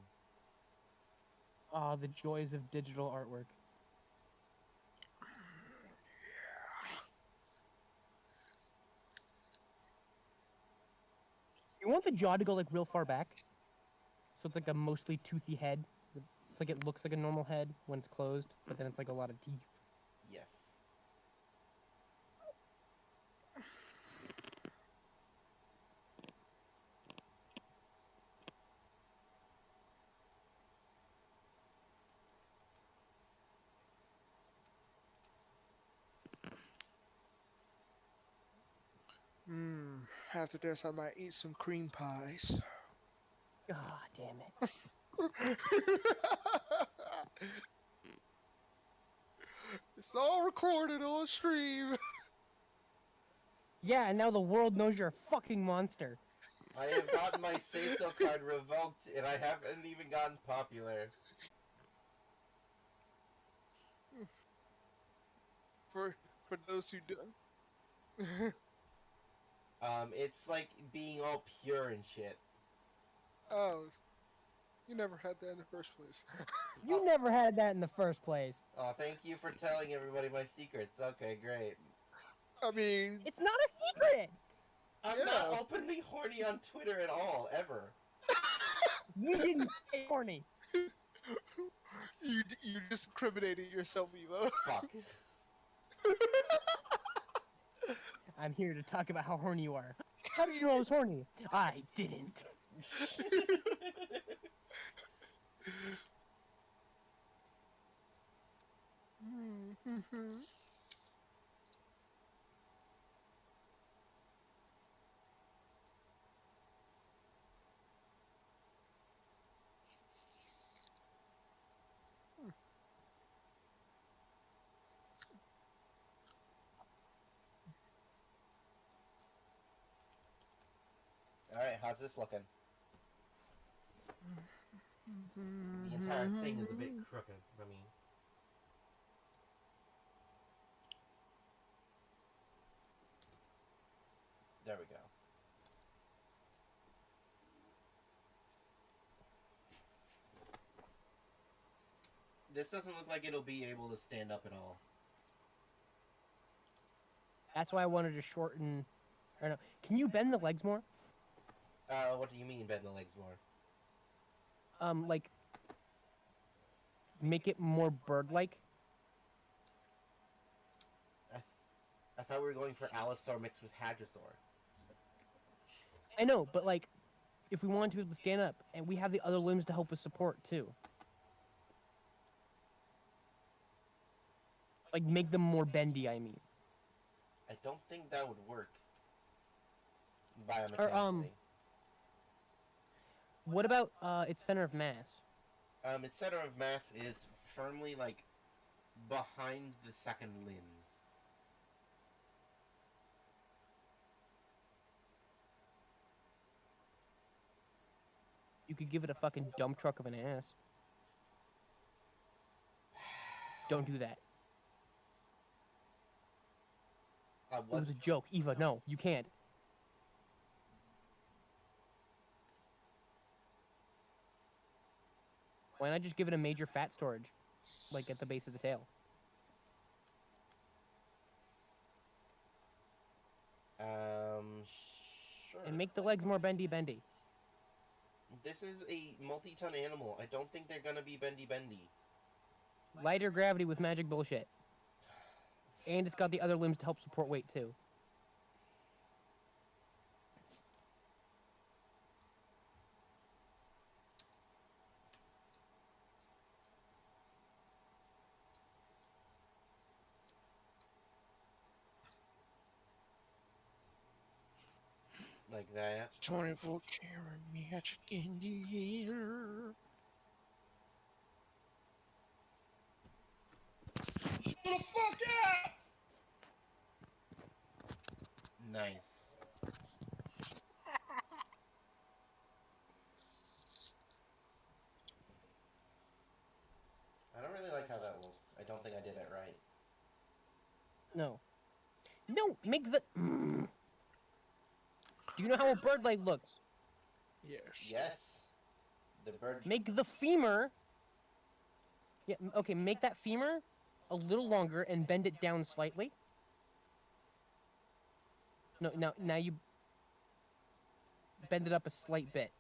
Ah, the joys of digital artwork. You want the jaw to go like real far back, so it's like a mostly toothy head. It's like it looks like a normal head when it's closed, but then it's like a lot of teeth. Yes. After this, I might eat some cream pies. Ah, damn it. It's all recorded on stream. Yeah, and now the world knows you're a fucking monster. I have gotten my say-so card revoked, and I haven't even gotten popular. For those who do. It's like being all pure and shit. Oh, you never had that in the first place. You never had that in the first place. Oh, thank you for telling everybody my secrets. Okay, great. I mean, It's not a secret. I'm Yeah. not openly horny on Twitter at all, ever. You didn't say horny. you just incriminated yourself, Evo. Fuck. I'm here to talk about how horny you are. How did you know I was horny? I didn't. Alright, how's this looking? The entire thing is a bit crooked, I mean. There we go. This doesn't look like it'll be able to stand up at all. That's why I wanted to shorten. Or no, can you bend the legs more? What do you mean bend the legs more? Like make it more bird-like. I thought we were going for Allosaur mixed with Hadrosaur. I know, but like, if we want to be able to stand up, and we have the other limbs to help with support too. Like make them more bendy. I mean. I don't think that would work. Biomechanically. Or what about its center of mass? Its center of mass is firmly, like, behind the second limbs. You could give it a fucking dump truck of an ass. Don't do that. It was a joke, Eva. No, you can't. Why not just give it a major fat storage, like at the base of the tail? Sure. And make the legs more bendy. This is a multi-ton animal. I don't think they're gonna be bendy. Lighter gravity with magic bullshit. And it's got the other limbs to help support weight too. Like that. 24-karat magic in the air. Shut the fuck up! Nice. I don't really like how that looks. I don't think I did it right. No. No, make the. Do you know how a bird leg looks? Yes. Yes. The bird. Make the femur. Yeah. Okay. Make that femur a little longer and bend it down slightly. No. Now you bend it up a slight bit.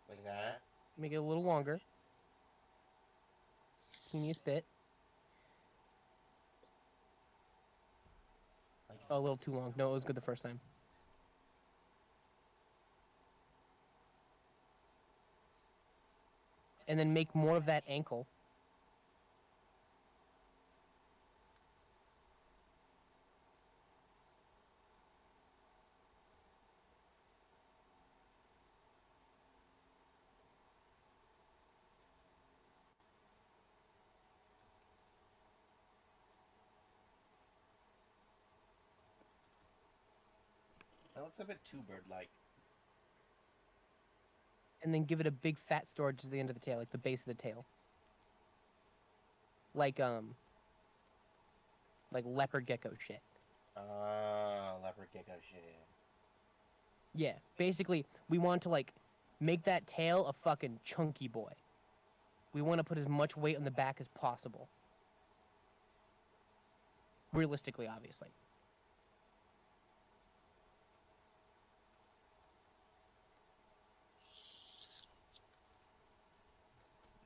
Like that. Make it a little longer. Teeniest bit. Like Oh, a little too long. No, it was good the first time. And then make more of that ankle. that looks a bit too bird-like. And then give it a big fat storage at the end of the tail, like the base of the tail. Like leopard gecko shit. Leopard gecko shit. Yeah, basically, we want to like make that tail a fucking chunky boy. We want to put as much weight on the back as possible. Realistically, obviously.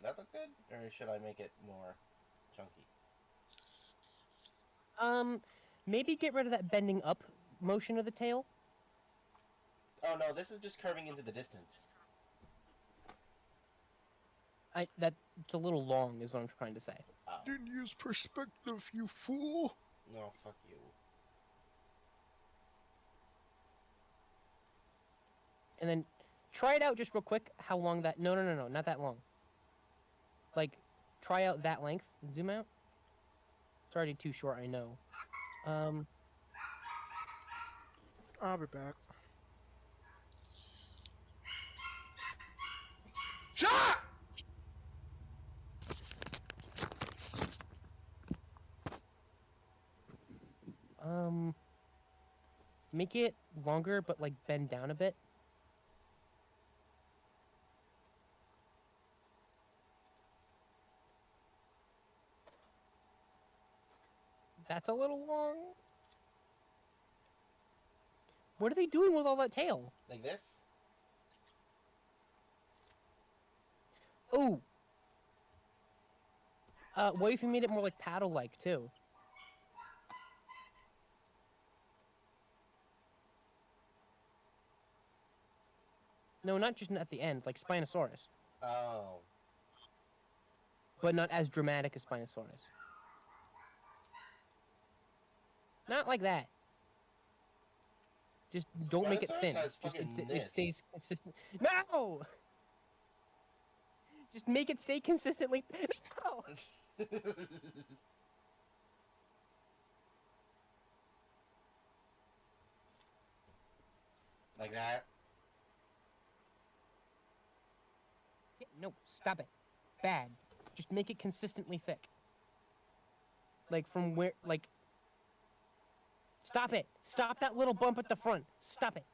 That look good? Or should I make it more chunky? Maybe get rid of that bending up motion of the tail. Oh no, this is just curving into the distance. It's a little long, is what I'm trying to say. Oh. Didn't use perspective, you fool. No, fuck you. And then try it out just real quick. How long that? No, not that long. Like, try out that length. Zoom out. It's already too short, I know. I'll be back. Shot! Make it longer, but like bend down a bit. That's a little long. What are they doing with all that tail? Like this? Oh. What if you made it more like paddle-like too? No, not just at the end, like Spinosaurus, Oh. but not as dramatic as Spinosaurus. Not like that. Just don't make it Spinosaurus thin. has Just fucking it this. stays consistent. No. Just make it stay consistently. No. Like that? Yeah, no, stop it. Bad. Just make it consistently thick. Like from where, like. Stop it. Stop that little bump at the front. Stop it.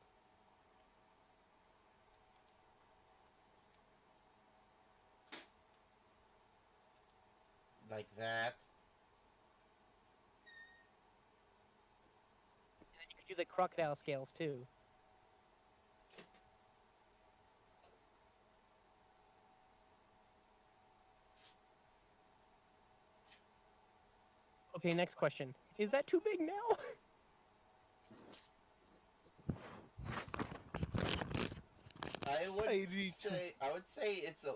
Like that? And then you could do the crocodile scales too. Okay, next question. Is that too big now? I would 82. say it's a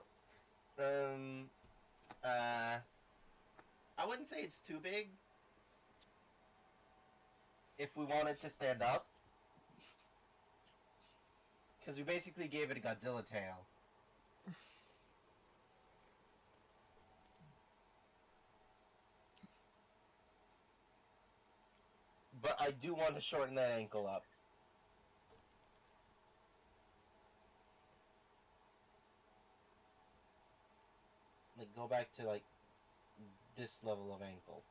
I wouldn't say it's too big. if we wanted to stand up. Because we basically gave it a Godzilla tail. But I do want to shorten that ankle up. Like, go back to, like, this level of ankle.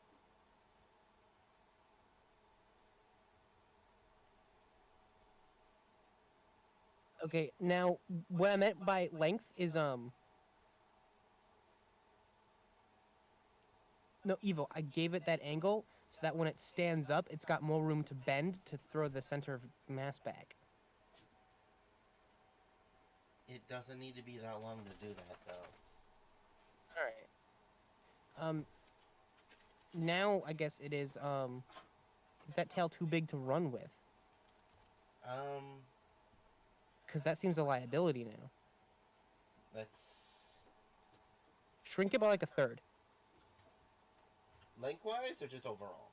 Okay, now what I meant by length is no, Evo. I gave it that angle so that when it stands up, it's got more room to bend to throw the center of mass back. It doesn't need to be that long to do that, though. All right. Now I guess it is. Is that tail too big to run with? Because that seems a liability now. Let's... Shrink it by like a third. Lengthwise or just overall?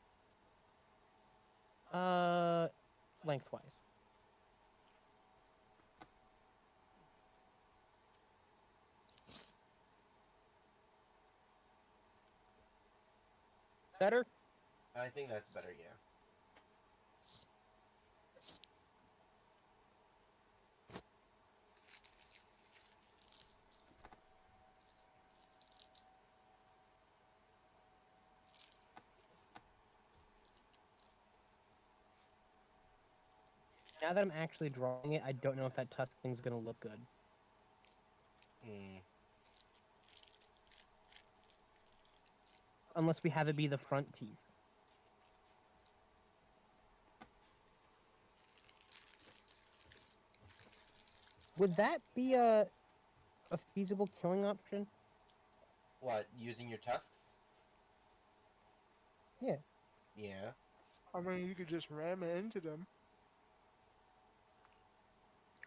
Lengthwise. Better? I think that's better, yeah. Now that I'm actually drawing it, I don't know if that tusk thing's gonna look good. Hmm. Unless we have it be the front teeth. Would that be a feasible killing option? What, using your tusks? Yeah. Yeah. I mean, you could just ram it into them.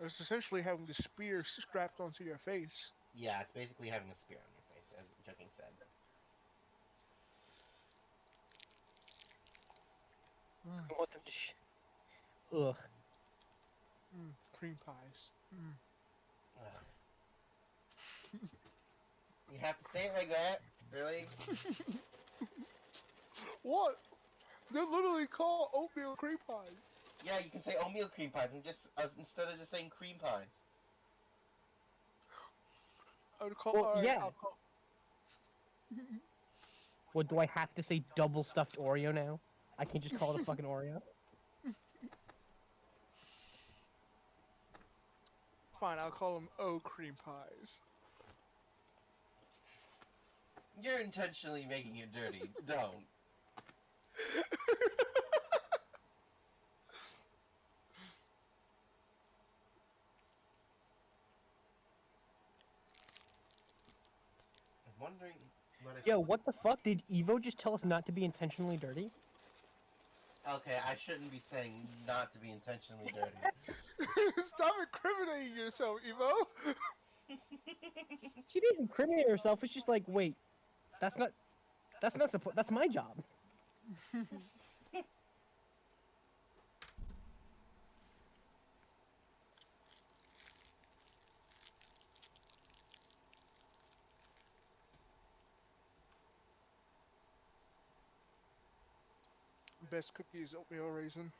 It's essentially having the spear strapped onto your face. Yeah, it's basically having a spear on your face, as Joking said. Mm, I want them to Ugh. cream pies. Ugh. You have to say it like that? Really? What? They're literally called oatmeal cream pies. Yeah, you can say oatmeal cream pies and just instead of just saying cream pies. I would call. Well, Alright, yeah. I'll call. What, do I have to say double stuffed Oreo now? I can't just call it a fucking Oreo? Fine, I'll call them O cream pies. You're intentionally making it dirty. Don't. I'm wondering what I Yo, should... what the fuck? Did Evo just tell us not to be intentionally dirty? Okay, I shouldn't be saying not to be intentionally dirty. Stop incriminating yourself, Evo. She didn't incriminate herself. It's just like, wait, that's not that's my job. Best cookie is oatmeal raisin.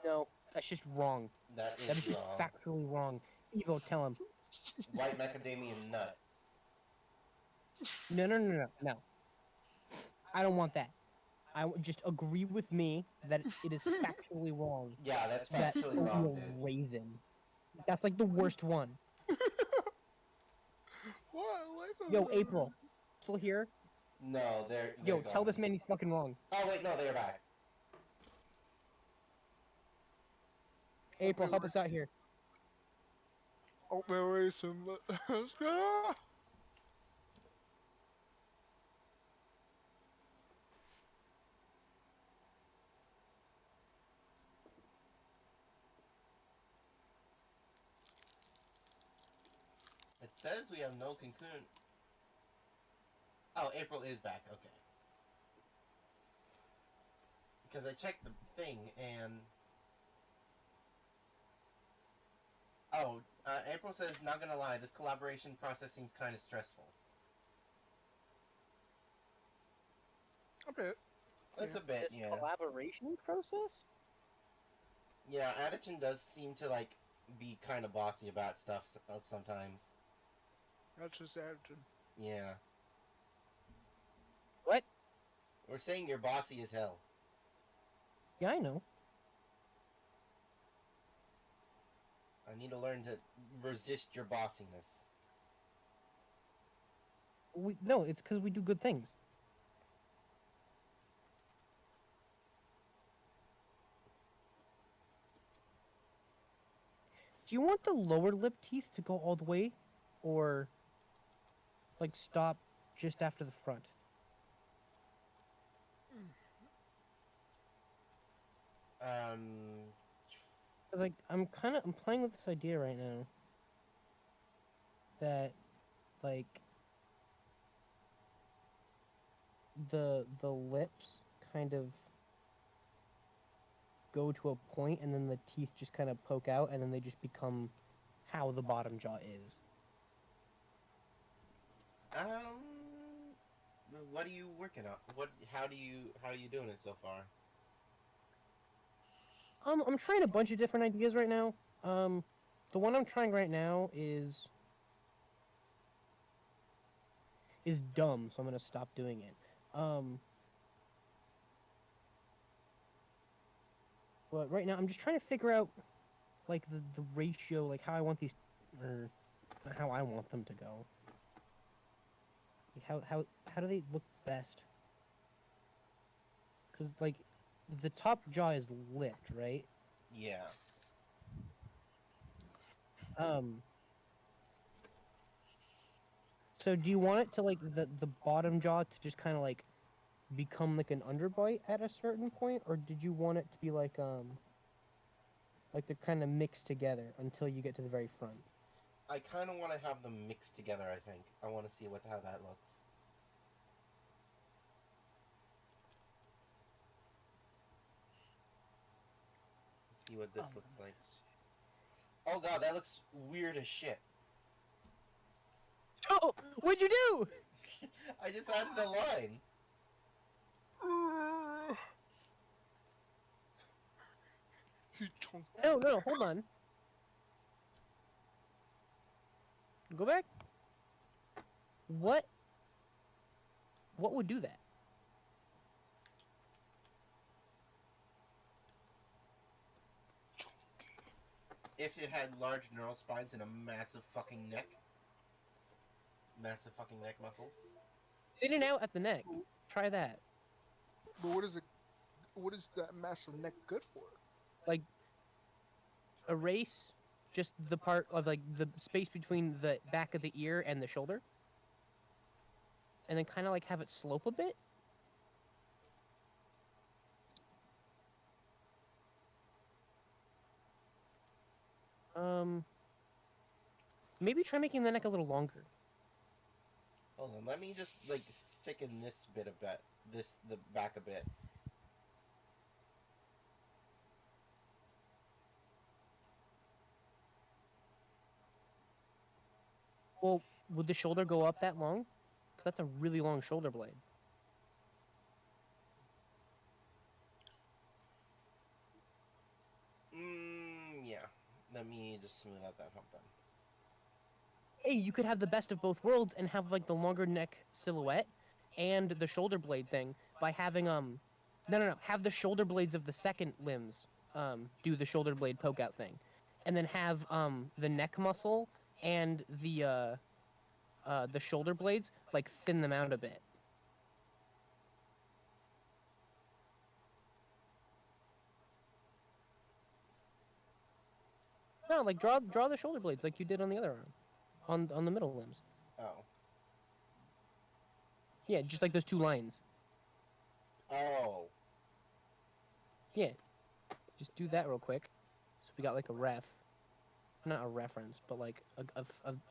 No, that's just wrong. That That is is just wrong. factually wrong. Evo, tell him. White macadamia nut. No. I don't want that. Just agree with me that it is factually wrong. Yeah, that's That factually wrong, oatmeal dude. raisin. That's like the worst one. What? Yo, April, still here? No, they're Yo, gone. tell this man he's fucking wrong. Oh wait, no, they're back. April, help us out here. Oatmeal raisin. Let's go. It says we have no concurrent. Oh, April is back. Okay. Because I checked the thing and. Oh, April says, not gonna lie, this collaboration process seems kind of stressful. A bit. It's Yeah. a bit, This yeah. collaboration process? Yeah, Adichin does seem to, like, be kind of bossy about stuff sometimes. That's just attitude. Yeah. What? We're saying you're bossy as hell. Yeah, I know. I need to learn to resist your bossiness. No, it's because we do good things. Do you want the lower lip teeth to go all the way, or like stop just after the front? Um, Cause like I'm playing with this idea right now that like the lips kind of go to a point and then the teeth just kind of poke out and then they just become how the bottom jaw is. what are you working on? How are you doing it so far? I'm trying a bunch of different ideas right now. The one I'm trying right now is dumb, so I'm gonna stop doing it. But right now I'm just trying to figure out like the ratio, like how I want these, or how I want them to go. Like how do they look best? Because like the top jaw is lipped, right? Yeah. Um. So do you want it to like the bottom jaw to just kind of like become like an underbite at a certain point, or did you want it to be like they're kind of mixed together until you get to the very front? I kind of want to have them mixed together, I think. I want to see how that looks. Let's see what this looks like. Oh god, that looks weird as shit. Oh, what'd you do? I just added a line. He chunked. No, hold on. Go back. What? What would do that? If it had large neural spines and a massive fucking neck. Massive fucking neck muscles. In and out at the neck. Try that. But what is it? What is that massive neck good for? Like erase just the part of like the space between the back of the ear and the shoulder, and then kind of like have it slope a bit. Maybe try making the neck a little longer. Hold on, let me just like thicken this bit a bit. The back a bit. Well, would the shoulder go up that long? Because that's a really long shoulder blade. Yeah. Let me just smooth out that hump then. Hey, you could have the best of both worlds and have like the longer neck silhouette and the shoulder blade thing by having no, have the shoulder blades of the second limbs do the shoulder blade poke out thing, and then have the neck muscle and the shoulder blades like thin them out a bit. No, like draw the shoulder blades like you did on the other arm, on the middle limbs. Oh. Yeah, just like those two lines. Oh. Yeah, just do that real quick. So we got like a not a reference, but like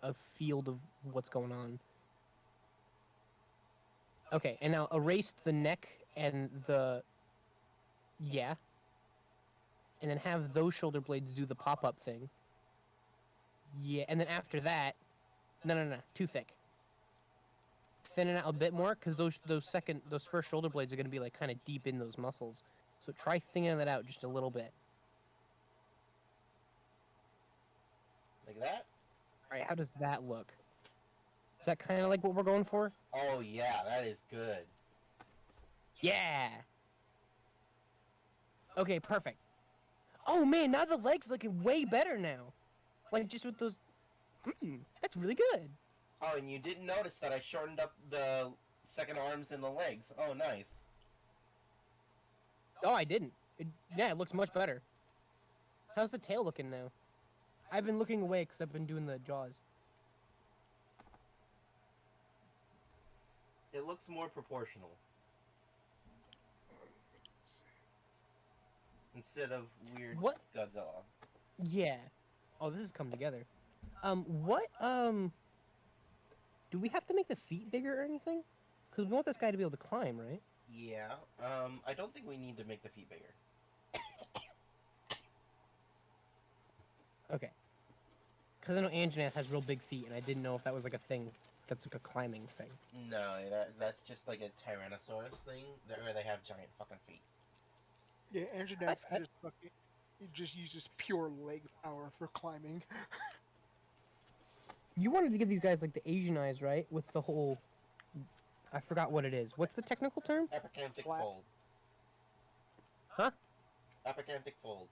a field of what's going on. Okay, and now erase the neck and the Yeah. And then have those shoulder blades do the pop-up thing. Yeah, and then after that, no, too thick. Thin it out a bit more, because those first shoulder blades are gonna be like kind of deep in those muscles. So try thinning that out just a little bit. Like that? All right, how does that look? Is that kind of like what we're going for? Oh yeah, that is good. Yeah. Okay, perfect. Oh man, now the legs looking way better now. Like just with those. That's really good. Oh, and you didn't notice that I shortened up the second arms and the legs. Oh, nice. Oh, I didn't. Yeah, it looks much better. How's the tail looking now? I've been looking away because I've been doing the jaws. It looks more proportional. Instead of weird What? Godzilla. Yeah. Oh, this has come together. What, do we have to make the feet bigger or anything? Because we want this guy to be able to climb, right? Yeah, I don't think we need to make the feet bigger. Okay. Because I know Anjanath has real big feet, and I didn't know if that was like a thing that's like a climbing thing. No, that's just like a Tyrannosaurus thing, where they have giant fucking feet. Yeah, Anjanath just fucking, he just uses pure leg power for climbing. You wanted to give these guys like the Asian eyes, right? With the whole... I forgot what it is. What's the technical term? Epicanthic Flat. fold. Huh? Epicanthic fold.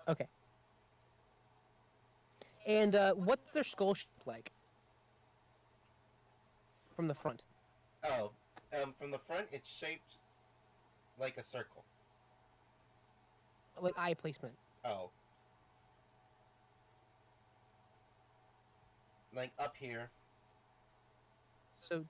Okay. And what's their skull shape like? From the front. Oh, from the front, it's shaped like a circle. Like eye placement. Oh. Like up here. So...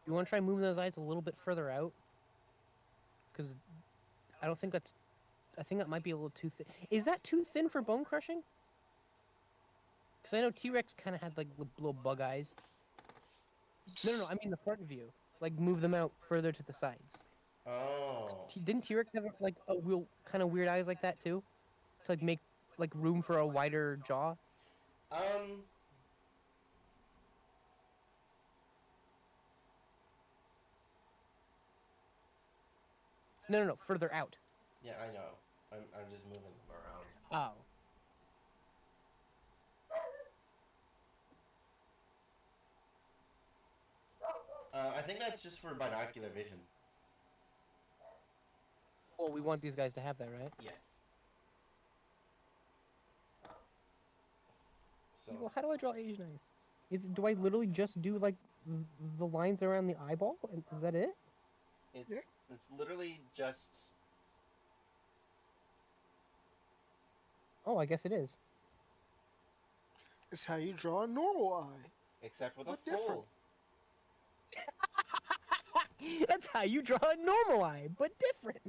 You want to try moving those eyes a little bit further out? Because I don't think that's... I think that might be a little too thin. Is that too thin for bone crushing? Because I know T-Rex kind of had like little bug eyes. No, I mean the front view. Like move them out further to the sides. Oh. Didn't T-Rex have like a real kind of weird eyes like that too? To like make like room for a wider jaw? Um. No, further out. Yeah, I know. I'm just moving them around. Oh. I think that's just for binocular vision. Well, we want these guys to have that, right? Yes. So. Well, how do I draw Asian eyes? Do I literally just do like the lines around the eyeball? And is that it? It's Yeah. it's literally just. Oh, I guess it is. It's how you draw a normal eye. Except with What a different? fold. That's how you draw a normal eye, but different.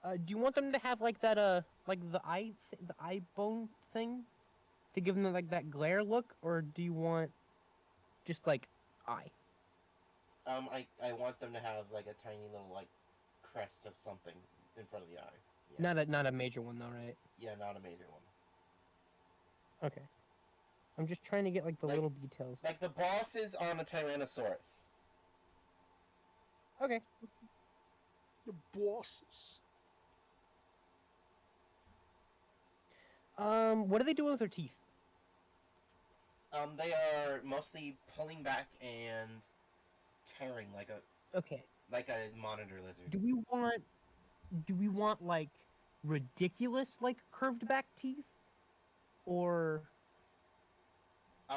Do you want them to have like that like the eye bone thing to give them like that glare look, or do you want just like eye? I want them to have like a tiny little like crest of something in front of the eye. Yeah. Not a major one though, right? Yeah, not a major one. Okay. I'm just trying to get like the Like- little details. Like the bosses on a Tyrannosaurus. Okay. The bosses. What are they doing with their teeth? They are mostly pulling back and tearing like Okay. a monitor lizard. Do we want like ridiculous like curved back teeth, or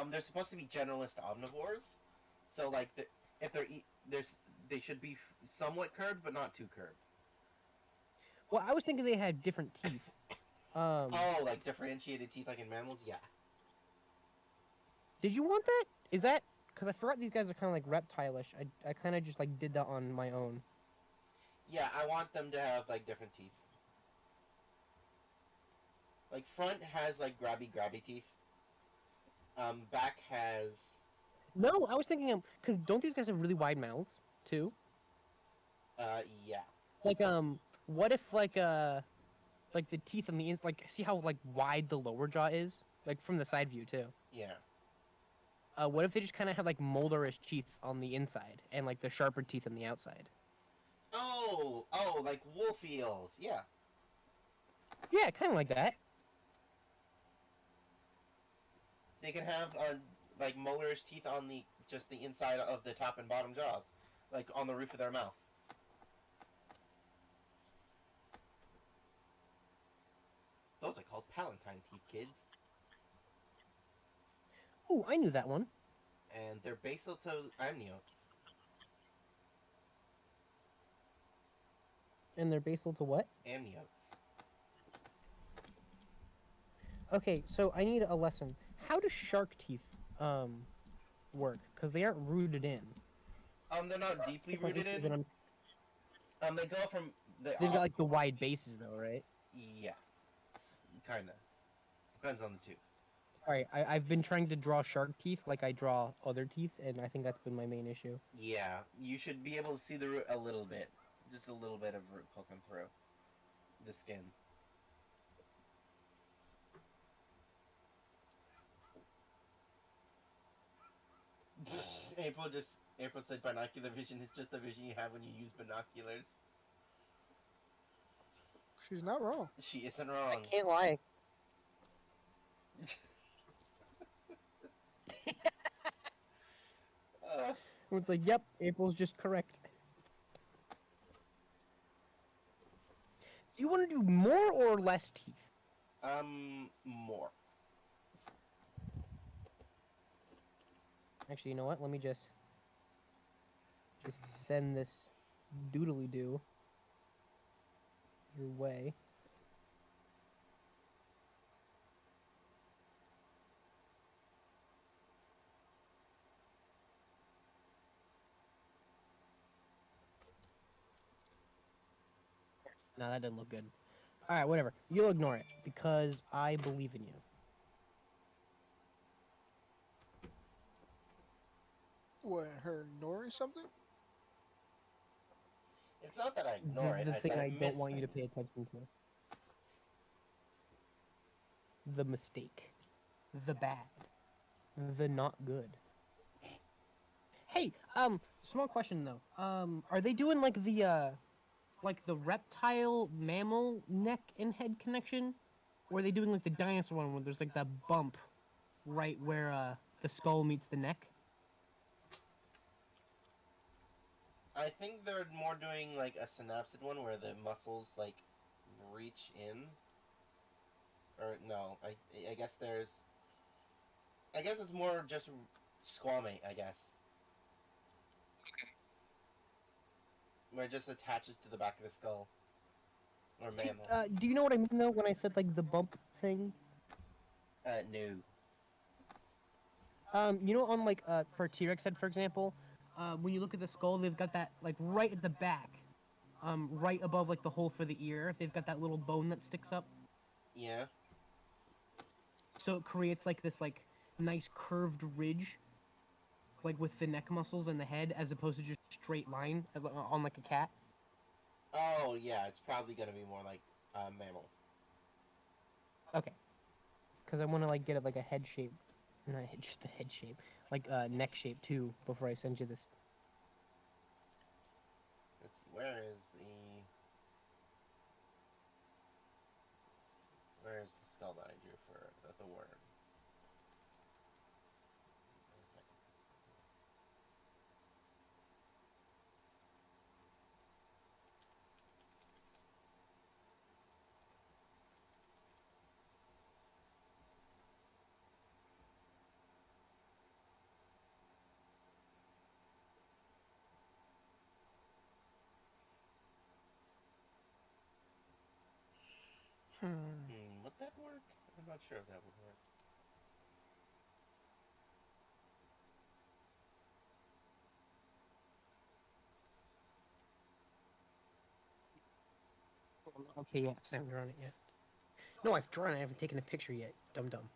They're supposed to be generalist omnivores, so like if they should be somewhat curved but not too curved. well, I was thinking they had different teeth. Oh, like differentiated teeth like in mammals? Yeah. Did you want that? Is that because I forgot these guys are kind of like reptile-ish. I kind of just like did that on my own. Yeah, I want them to have like different teeth. Like front has like grabby teeth. Back has No, I was thinking because don't these guys have really wide mouths too? yeah. Like what if like the teeth on the like see how like wide the lower jaw is like from the side view too. Yeah. What if they just kind of have like molderish teeth on the inside and like the sharper teeth on the outside? Oh, like wolf eels. Yeah. Yeah, kind of like that. They can have like molarish teeth on the just the inside of the top and bottom jaws, like on the roof of their mouth. Those are called palatine teeth, kids, Ooh, I knew that one. and they're basal to amniotes. And they're basal to what? Amniotes. Okay, so I need a lesson. How do shark teeth work? Because they aren't rooted in. They're not I deeply think my rooted issue is in. that They go from the they've got like the wide bases though, right? yeah, kinda depends on the tooth. Sorry, I've been trying to draw shark teeth like I draw other teeth, and I think that's been my main issue. Yeah, you should be able to see the root a little bit, just a little bit of root poking through the skin. April said binocular vision is just the vision you have when you use binoculars. She's not wrong. She isn't I wrong. can't lie. It's like, yep, April's just correct. Do you want to do more or less teeth? More. Actually, you know what? Let me just send this doodly doo your way. No, that didn't look good. All right, whatever. You'll ignore it because I believe in you. What, her ignoring something? It's not that I ignore it. The It's thing that I don't miss want you to things. pay attention to. The mistake. The bad. The not good. Hey, small question though. Are they doing like the reptile mammal neck and head connection? Or are they doing like the dinosaur one where there's like that bump right where the skull meets the neck? I think they're more doing like a synapsid one where the muscles like reach in. Or no, I guess there's. I guess it's more just squamate. I guess. Where it just attaches to the back of the skull. Or mammal. Do you know what I mean though when I said like the bump thing? No. You know on like for T-Rex head for example, when you look at the skull, they've got that like right at the back, right above like the hole for the ear. They've got that little bone that sticks up, Yeah. so it creates like this like nice curved ridge, like with the neck muscles and the head, as opposed to just straight line on like a cat. Oh yeah, it's probably gonna be more like mammal. Okay, because I want to like get it like a head shape, not just a head shape, like neck shape too. Before I send you this. Let's see. Where's the skull that I drew for the worms? Okay. Would that work? I'm not sure if that would work. Okay, yes, I haven't drawn it yet. No, I've drawn it. I haven't taken a picture yet. Dum dum.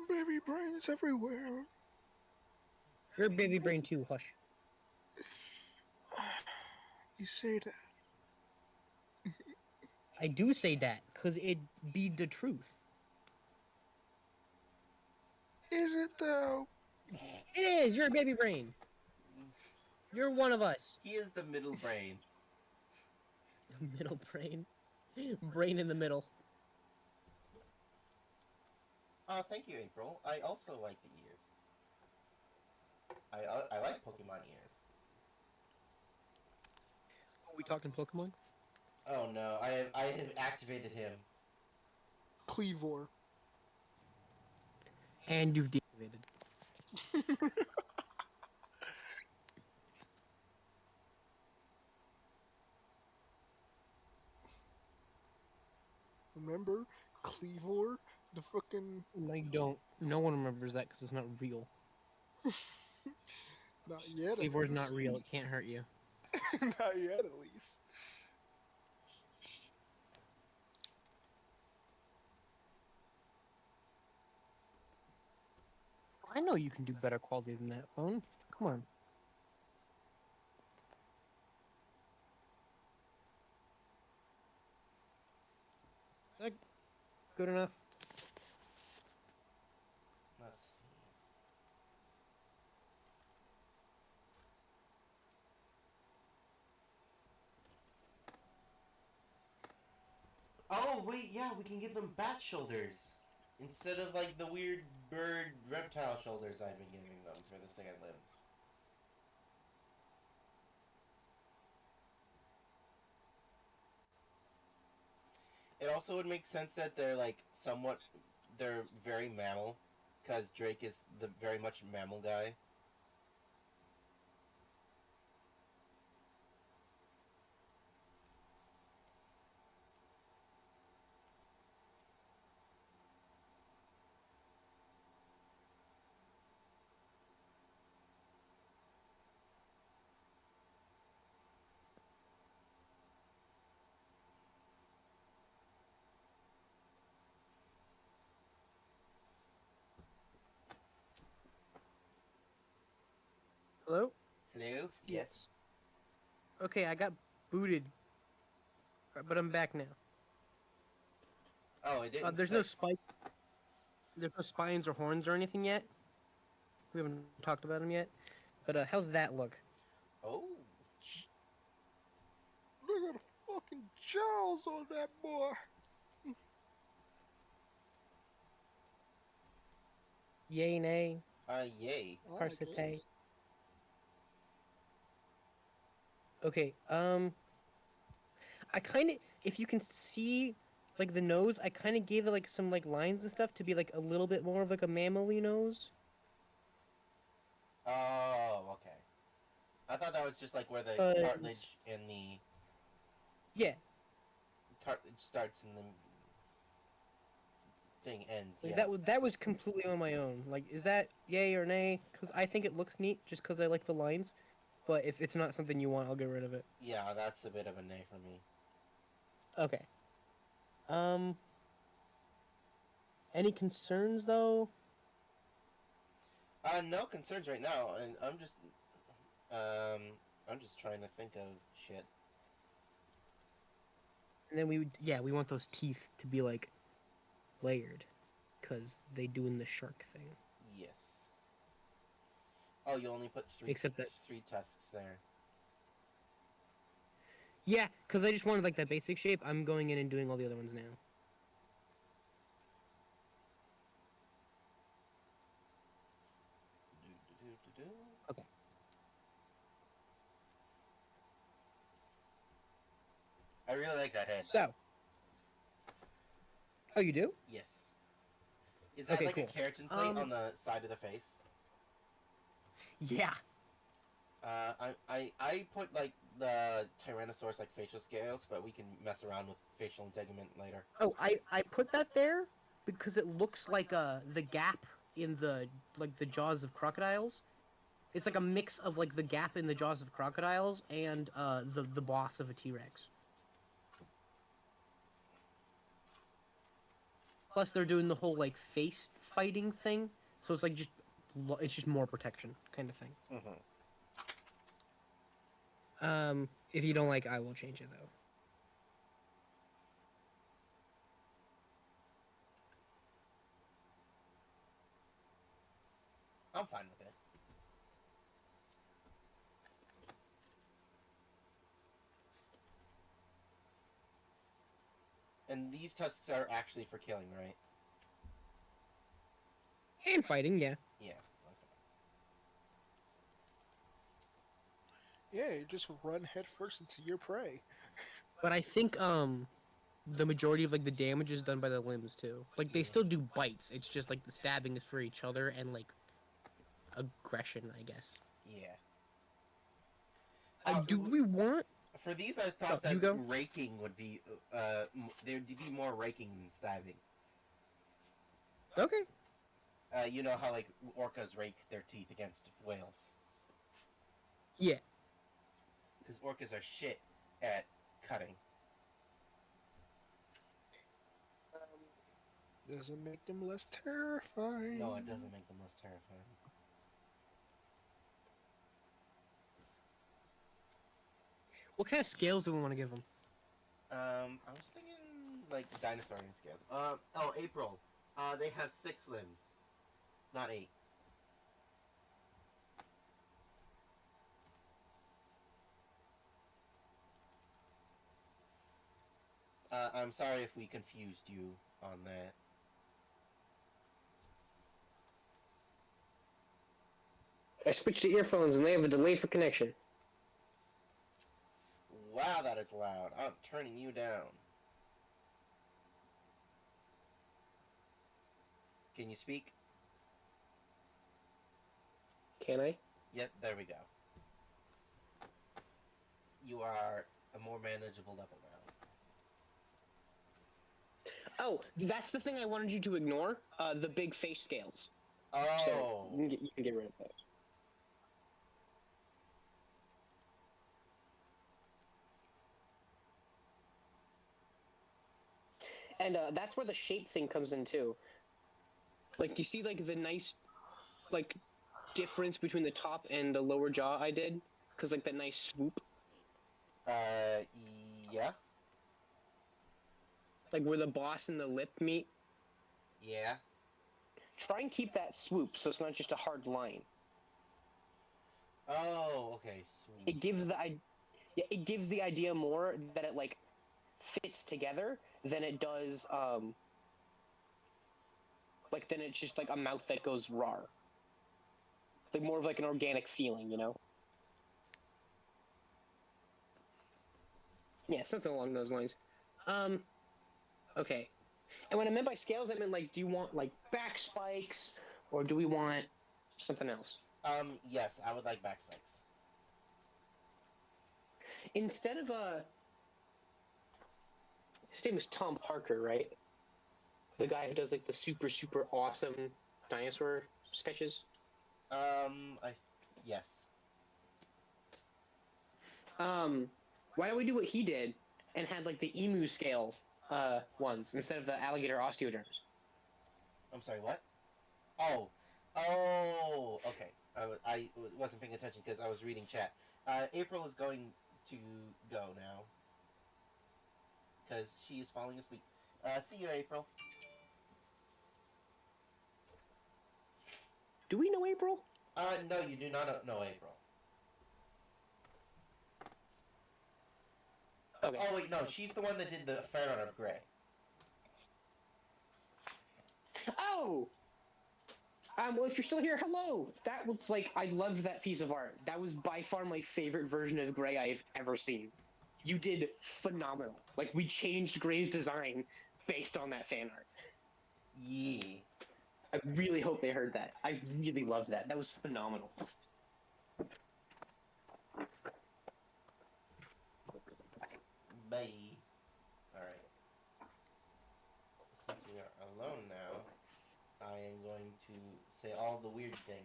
Baby brains everywhere. You're a baby brain too. Hush. You say that. I do say that because it be the truth. Is it though? It is. You're a baby brain. You're one of us. He is the middle brain. Middle brain. Brain in the middle. Oh, thank you, April. I also like the ears. I like Pokemon ears. Are we talking Pokemon? Oh no, I have activated him. Cleavor. And you've deactivated. Remember Cleavor? The fucking. No, you don't. No one remembers that because it's not real. Not yet, at Cleavor's not least. real. It can't hurt you. Not yet, at least. I know you can do better quality than that, phone. Come on. Is that good enough? Let's see. Oh wait, yeah, we can give them bat shoulders instead of like the weird bird reptile shoulders I've been giving them for the second limbs. It also would make sense that they're like somewhat, they're very mammal, because Drake is the very much mammal guy. Hello? Hello? Yes. Okay, I got booted. But I'm back now. Oh, it didn't There's say. no spike. There's no spines or horns or anything yet. We haven't talked about them yet. But how's that look? Oh. Look at the fucking jaws on that boy. Yay, nay, Yay. I parse guess. Okay, I kind of, if you can see, like, the nose, I kind of gave it, like, some, like, lines and stuff to be, like, a little bit more of, like, a mammally nose. Oh, okay. I thought that was just like where the But, cartilage and the yeah, cartilage starts and the thing ends. like, Yeah. that was completely on my own. Like, is that yay or nay? Because I think it looks neat, just because I like the lines. But if it's not something you want, I'll get rid of it. Yeah, that's a bit of a nay for me. Okay. Any concerns, though? No concerns right now, and I'm just trying to think of shit. And then we want those teeth to be, like, layered. Because they do in the shark thing. Yes. Oh, you only put Except that- three tusks there. Yeah, because I just wanted, like, that basic shape. I'm going in and doing all the other ones now. Okay. I really like that head. So. Oh, you do? Yes. Is that Okay, like cool. a keratin plate on the side of the face? Yeah. I put like the Tyrannosaurus like facial scales, but we can mess around with facial integument later. Oh, I put that there because it looks like the gap in the, like, the jaws of crocodiles. It's like a mix of like the gap in the jaws of crocodiles and the boss of a T-Rex. Plus, they're doing the whole like face fighting thing, so it's like it's just more protection kind of thing. Mm-hmm. If you don't like, I will change it though. I'm fine with it. And these tusks are actually for killing, right? And fighting, yeah. Yeah. Yeah, you just run headfirst into your prey. But I think the majority of like the damage is done by the limbs too. Like they Yeah. still do bites. It's just like the stabbing is for each other and like aggression, I guess. Yeah. Do we want? For these, I thought you that go. raking would be there'd be more raking than stabbing. Okay. You know how like orcas rake their teeth against whales, Yeah. because orcas are shit at cutting. Doesn't make them less terrifying. No, it doesn't make them less terrifying. What kind of scales do we want to give them? I was thinking like dinosaur scales. Oh, April. They have 6 limbs, not 8. I'm sorry if we confused you on that. I switched to earphones and they have a delay for connection. Wow, that is loud. I'm turning you down. Can you speak? Can I? Yep, there we go. You are a more manageable level now. Oh, that's the thing I wanted you to ignore. The big face scales. Oh. So you can get rid of those. And that's where the shape thing comes in too. Like you see, like the nice, like difference between the top and the lower jaw I did, because like that nice swoop. Yeah. Like where the boss and the lip meet. Yeah. Try and keep that swoop so it's not just a hard line. Oh, okay. Sweet. It gives it gives the idea more that it like fits together than it does like then it's just like a mouth that goes raw. Like more of like an organic feeling, you know? Yeah, something along those lines. Okay. And when I meant by scales, I meant like, do you want like back spikes, or do we want something else? Yes, I would like back spikes. Instead of his name is Tom Parker, right? The guy who does like the super awesome dinosaur sketches. Yes. Why don't we do what he did and had like the emu scale ones instead of the alligator osteoderms? I'm sorry, what? Oh. Oh, okay. I wasn't paying attention because I was reading chat. April is going to go now. Because she is falling asleep. See you, April. Do we know April? No, you do not know April. Okay. Oh, wait, no, she's the one that did the fan art of Gray. Oh! Well, if you're still here, hello! That was like, I loved that piece of art. That was by far my favorite version of Gray I've ever seen. You did phenomenal. Like, we changed Gray's design based on that fan art. Yeah. I really hope they heard that. I really loved that. That was phenomenal. Bye. Alright. Since we are alone now, I am going to say all the weird things.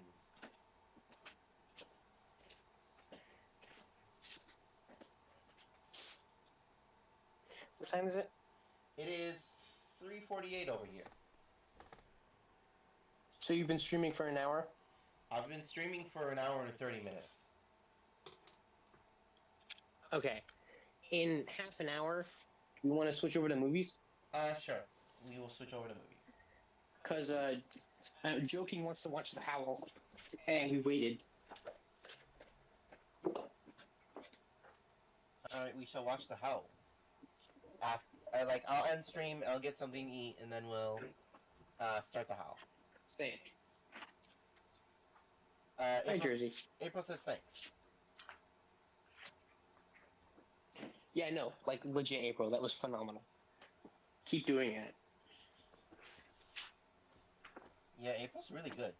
What time is it? It is 3:48 over here. So you've been streaming for an hour? I've been streaming for an hour and 30 minutes. Okay. In half an hour, we want to switch over to movies? Sure. We will switch over to movies. Because Joking wants to watch The Howl, and we waited. Alright, we shall watch The Howl. I'll end stream, I'll get something to eat, and then we'll start The Howl. Same. Hi, Hi, Jersey. April says thanks. Yeah, no, like legit April. That was phenomenal. Keep doing it. Yeah, April's really good.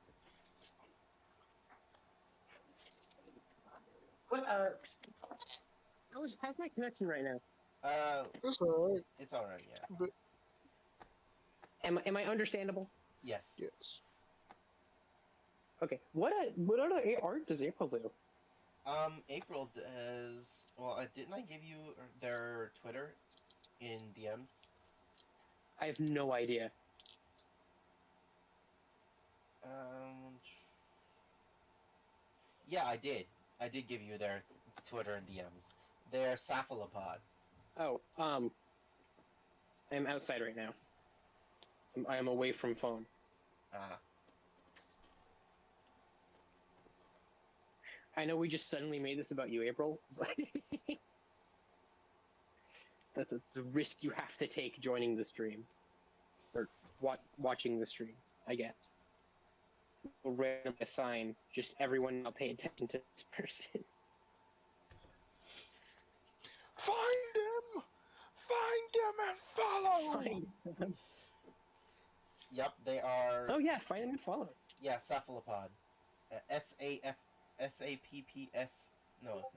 What, how's my connection right now? It's alright. It's alright, yeah. But Am I understandable? Yes. yes. Okay. What other art does April do? April does... Well, didn't I give you their Twitter in DMs? I have no idea. Yeah, I did. I did give you their Twitter and DMs. They're cephalopod. Oh, I'm outside right now. I'm away from phone. Ah. I know we just suddenly made this about you, April. That's a risk you have to take joining the stream. Or watching the stream, I guess. We'll random assign just everyone now pay attention to this person. Find them! Find them and follow! Find them. Yep, they are... Oh yeah, find them and follow. Yeah, cephalopod. S-A-P-P-F... No.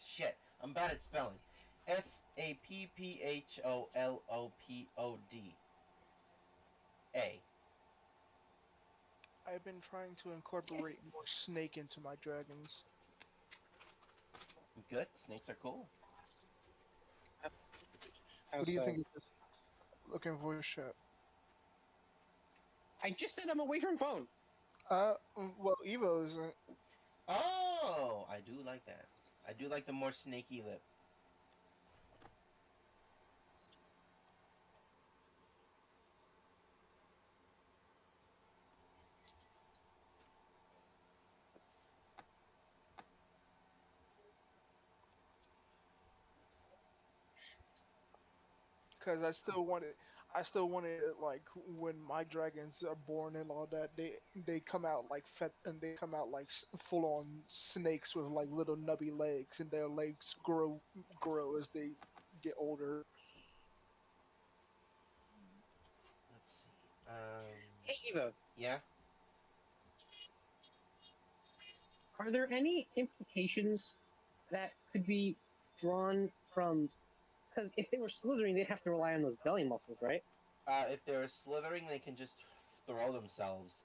Shit. I'm bad at spelling. S-A-P-P-H-O-L-O-P-O-D. A. I've been trying to incorporate more snake into my dragons. Good. Snakes are cool. What do you think of this? Looking for a shot. I just said I'm away from phone. Well, Evo isn't. Oh! I do like that. I do like the more snaky lip. Because I still wanted it like when my dragons are born and all that. They come out like and they come out like full on snakes with like little nubby legs, and their legs grow as they get older. Let's see. Hey Eva, Yeah? are there any implications that could be drawn from? Because if they were slithering, they'd have to rely on those belly muscles, right? If they're slithering, they can just throw themselves.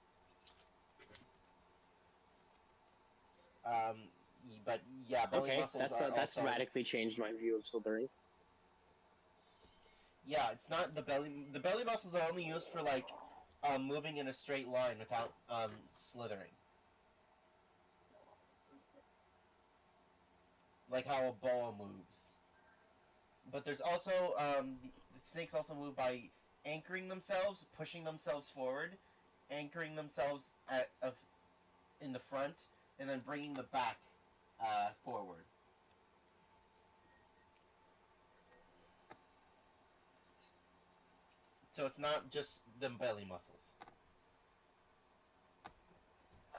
But yeah, belly Okay, muscles that's are that's also... radically changed my view of slithering. Yeah, it's not the belly... The belly muscles are only used for, like, moving in a straight line without, slithering. Like how a boa moves. But there's also, the snakes also move by anchoring themselves, pushing themselves forward, anchoring themselves in the front, and then bringing the back forward. So it's not just the belly muscles.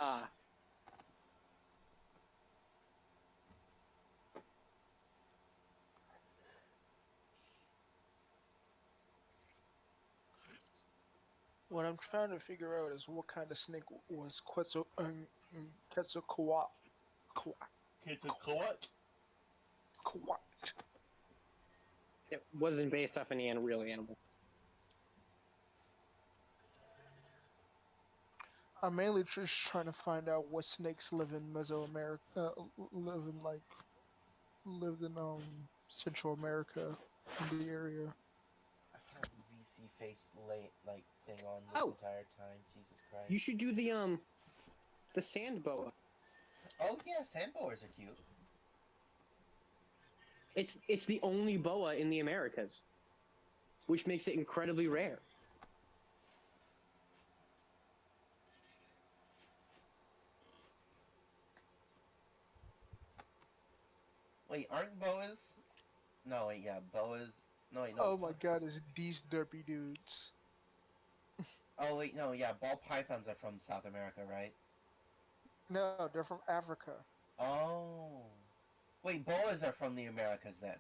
Ah. What I'm trying to figure out is what kind of snake was Quetzalcoatl. Quetzalcoatl? It wasn't based off any real animal. I'm mainly just trying to find out what snakes live in Mesoamerica, lived in Central America, in the area. sassy face like thing on this Oh. entire time. Jesus Christ. You should do the sand boa. Oh yeah, sand boas are cute. It's the only boa in the Americas, which makes it incredibly rare. Wait, aren't boas? No, wait, yeah, boas. No, wait, no. Oh my god, it's these derpy dudes. Oh wait, no, yeah, ball pythons are from South America, right? No, they're from Africa. Oh. Wait, boas are from the Americas then.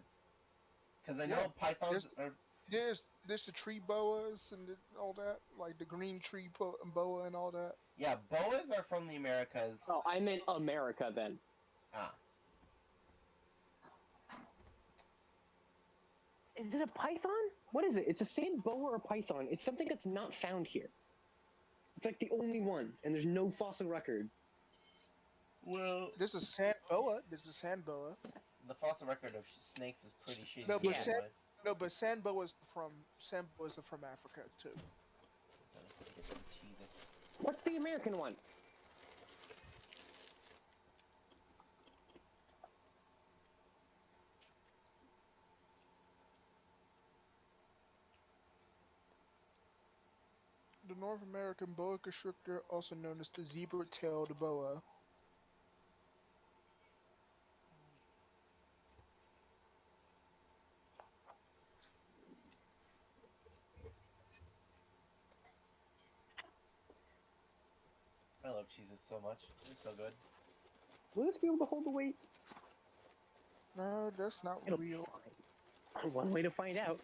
Because I know Yeah, pythons are. There's the tree boas and all that, like the green tree boa and all that. Yeah, boas are from the Americas. Oh, I meant America then. Ah. Is it a python? What is it? It's a sand boa or a python. It's something that's not found here. It's like the only one, and there's no fossil record. Well, There's a sand boa. There's a sand boa. the fossil record of snakes is pretty shitty No, to but begin with. No, but sand boas are from Africa too. Get some Cheez-Its. What's the American one? The North American boa constrictor, also known as the zebra-tailed boa. I love Cheez-Its so much. They're so good. Will this be able to hold the weight? No, that's not It'll real. be fine. One way to find out.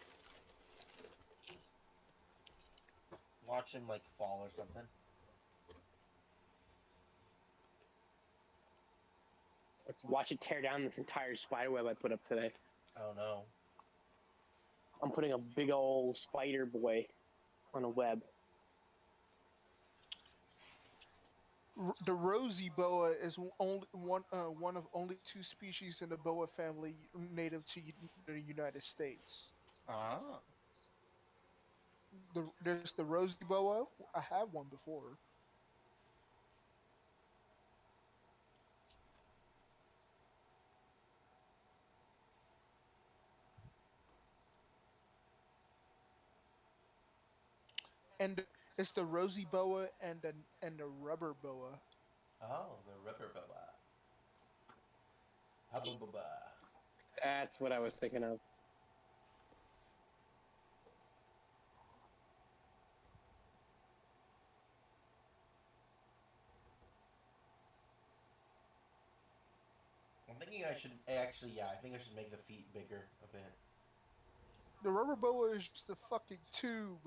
Watch him like fall or something. Let's watch it tear down this entire spider web I put up today. Oh no. I'm putting a big old spider boy on a web. The rosy boa is one of only two species in the boa family native to the United States. Ah. There's the rosy boa. I have one before. And it's the rosy boa and the rubber boa. Oh, the rubber boa. Hubba bubba. That's what I was thinking of. I'm thinking I should actually, yeah, I think I should make the feet bigger a bit. The rubber boa is just a fucking tube.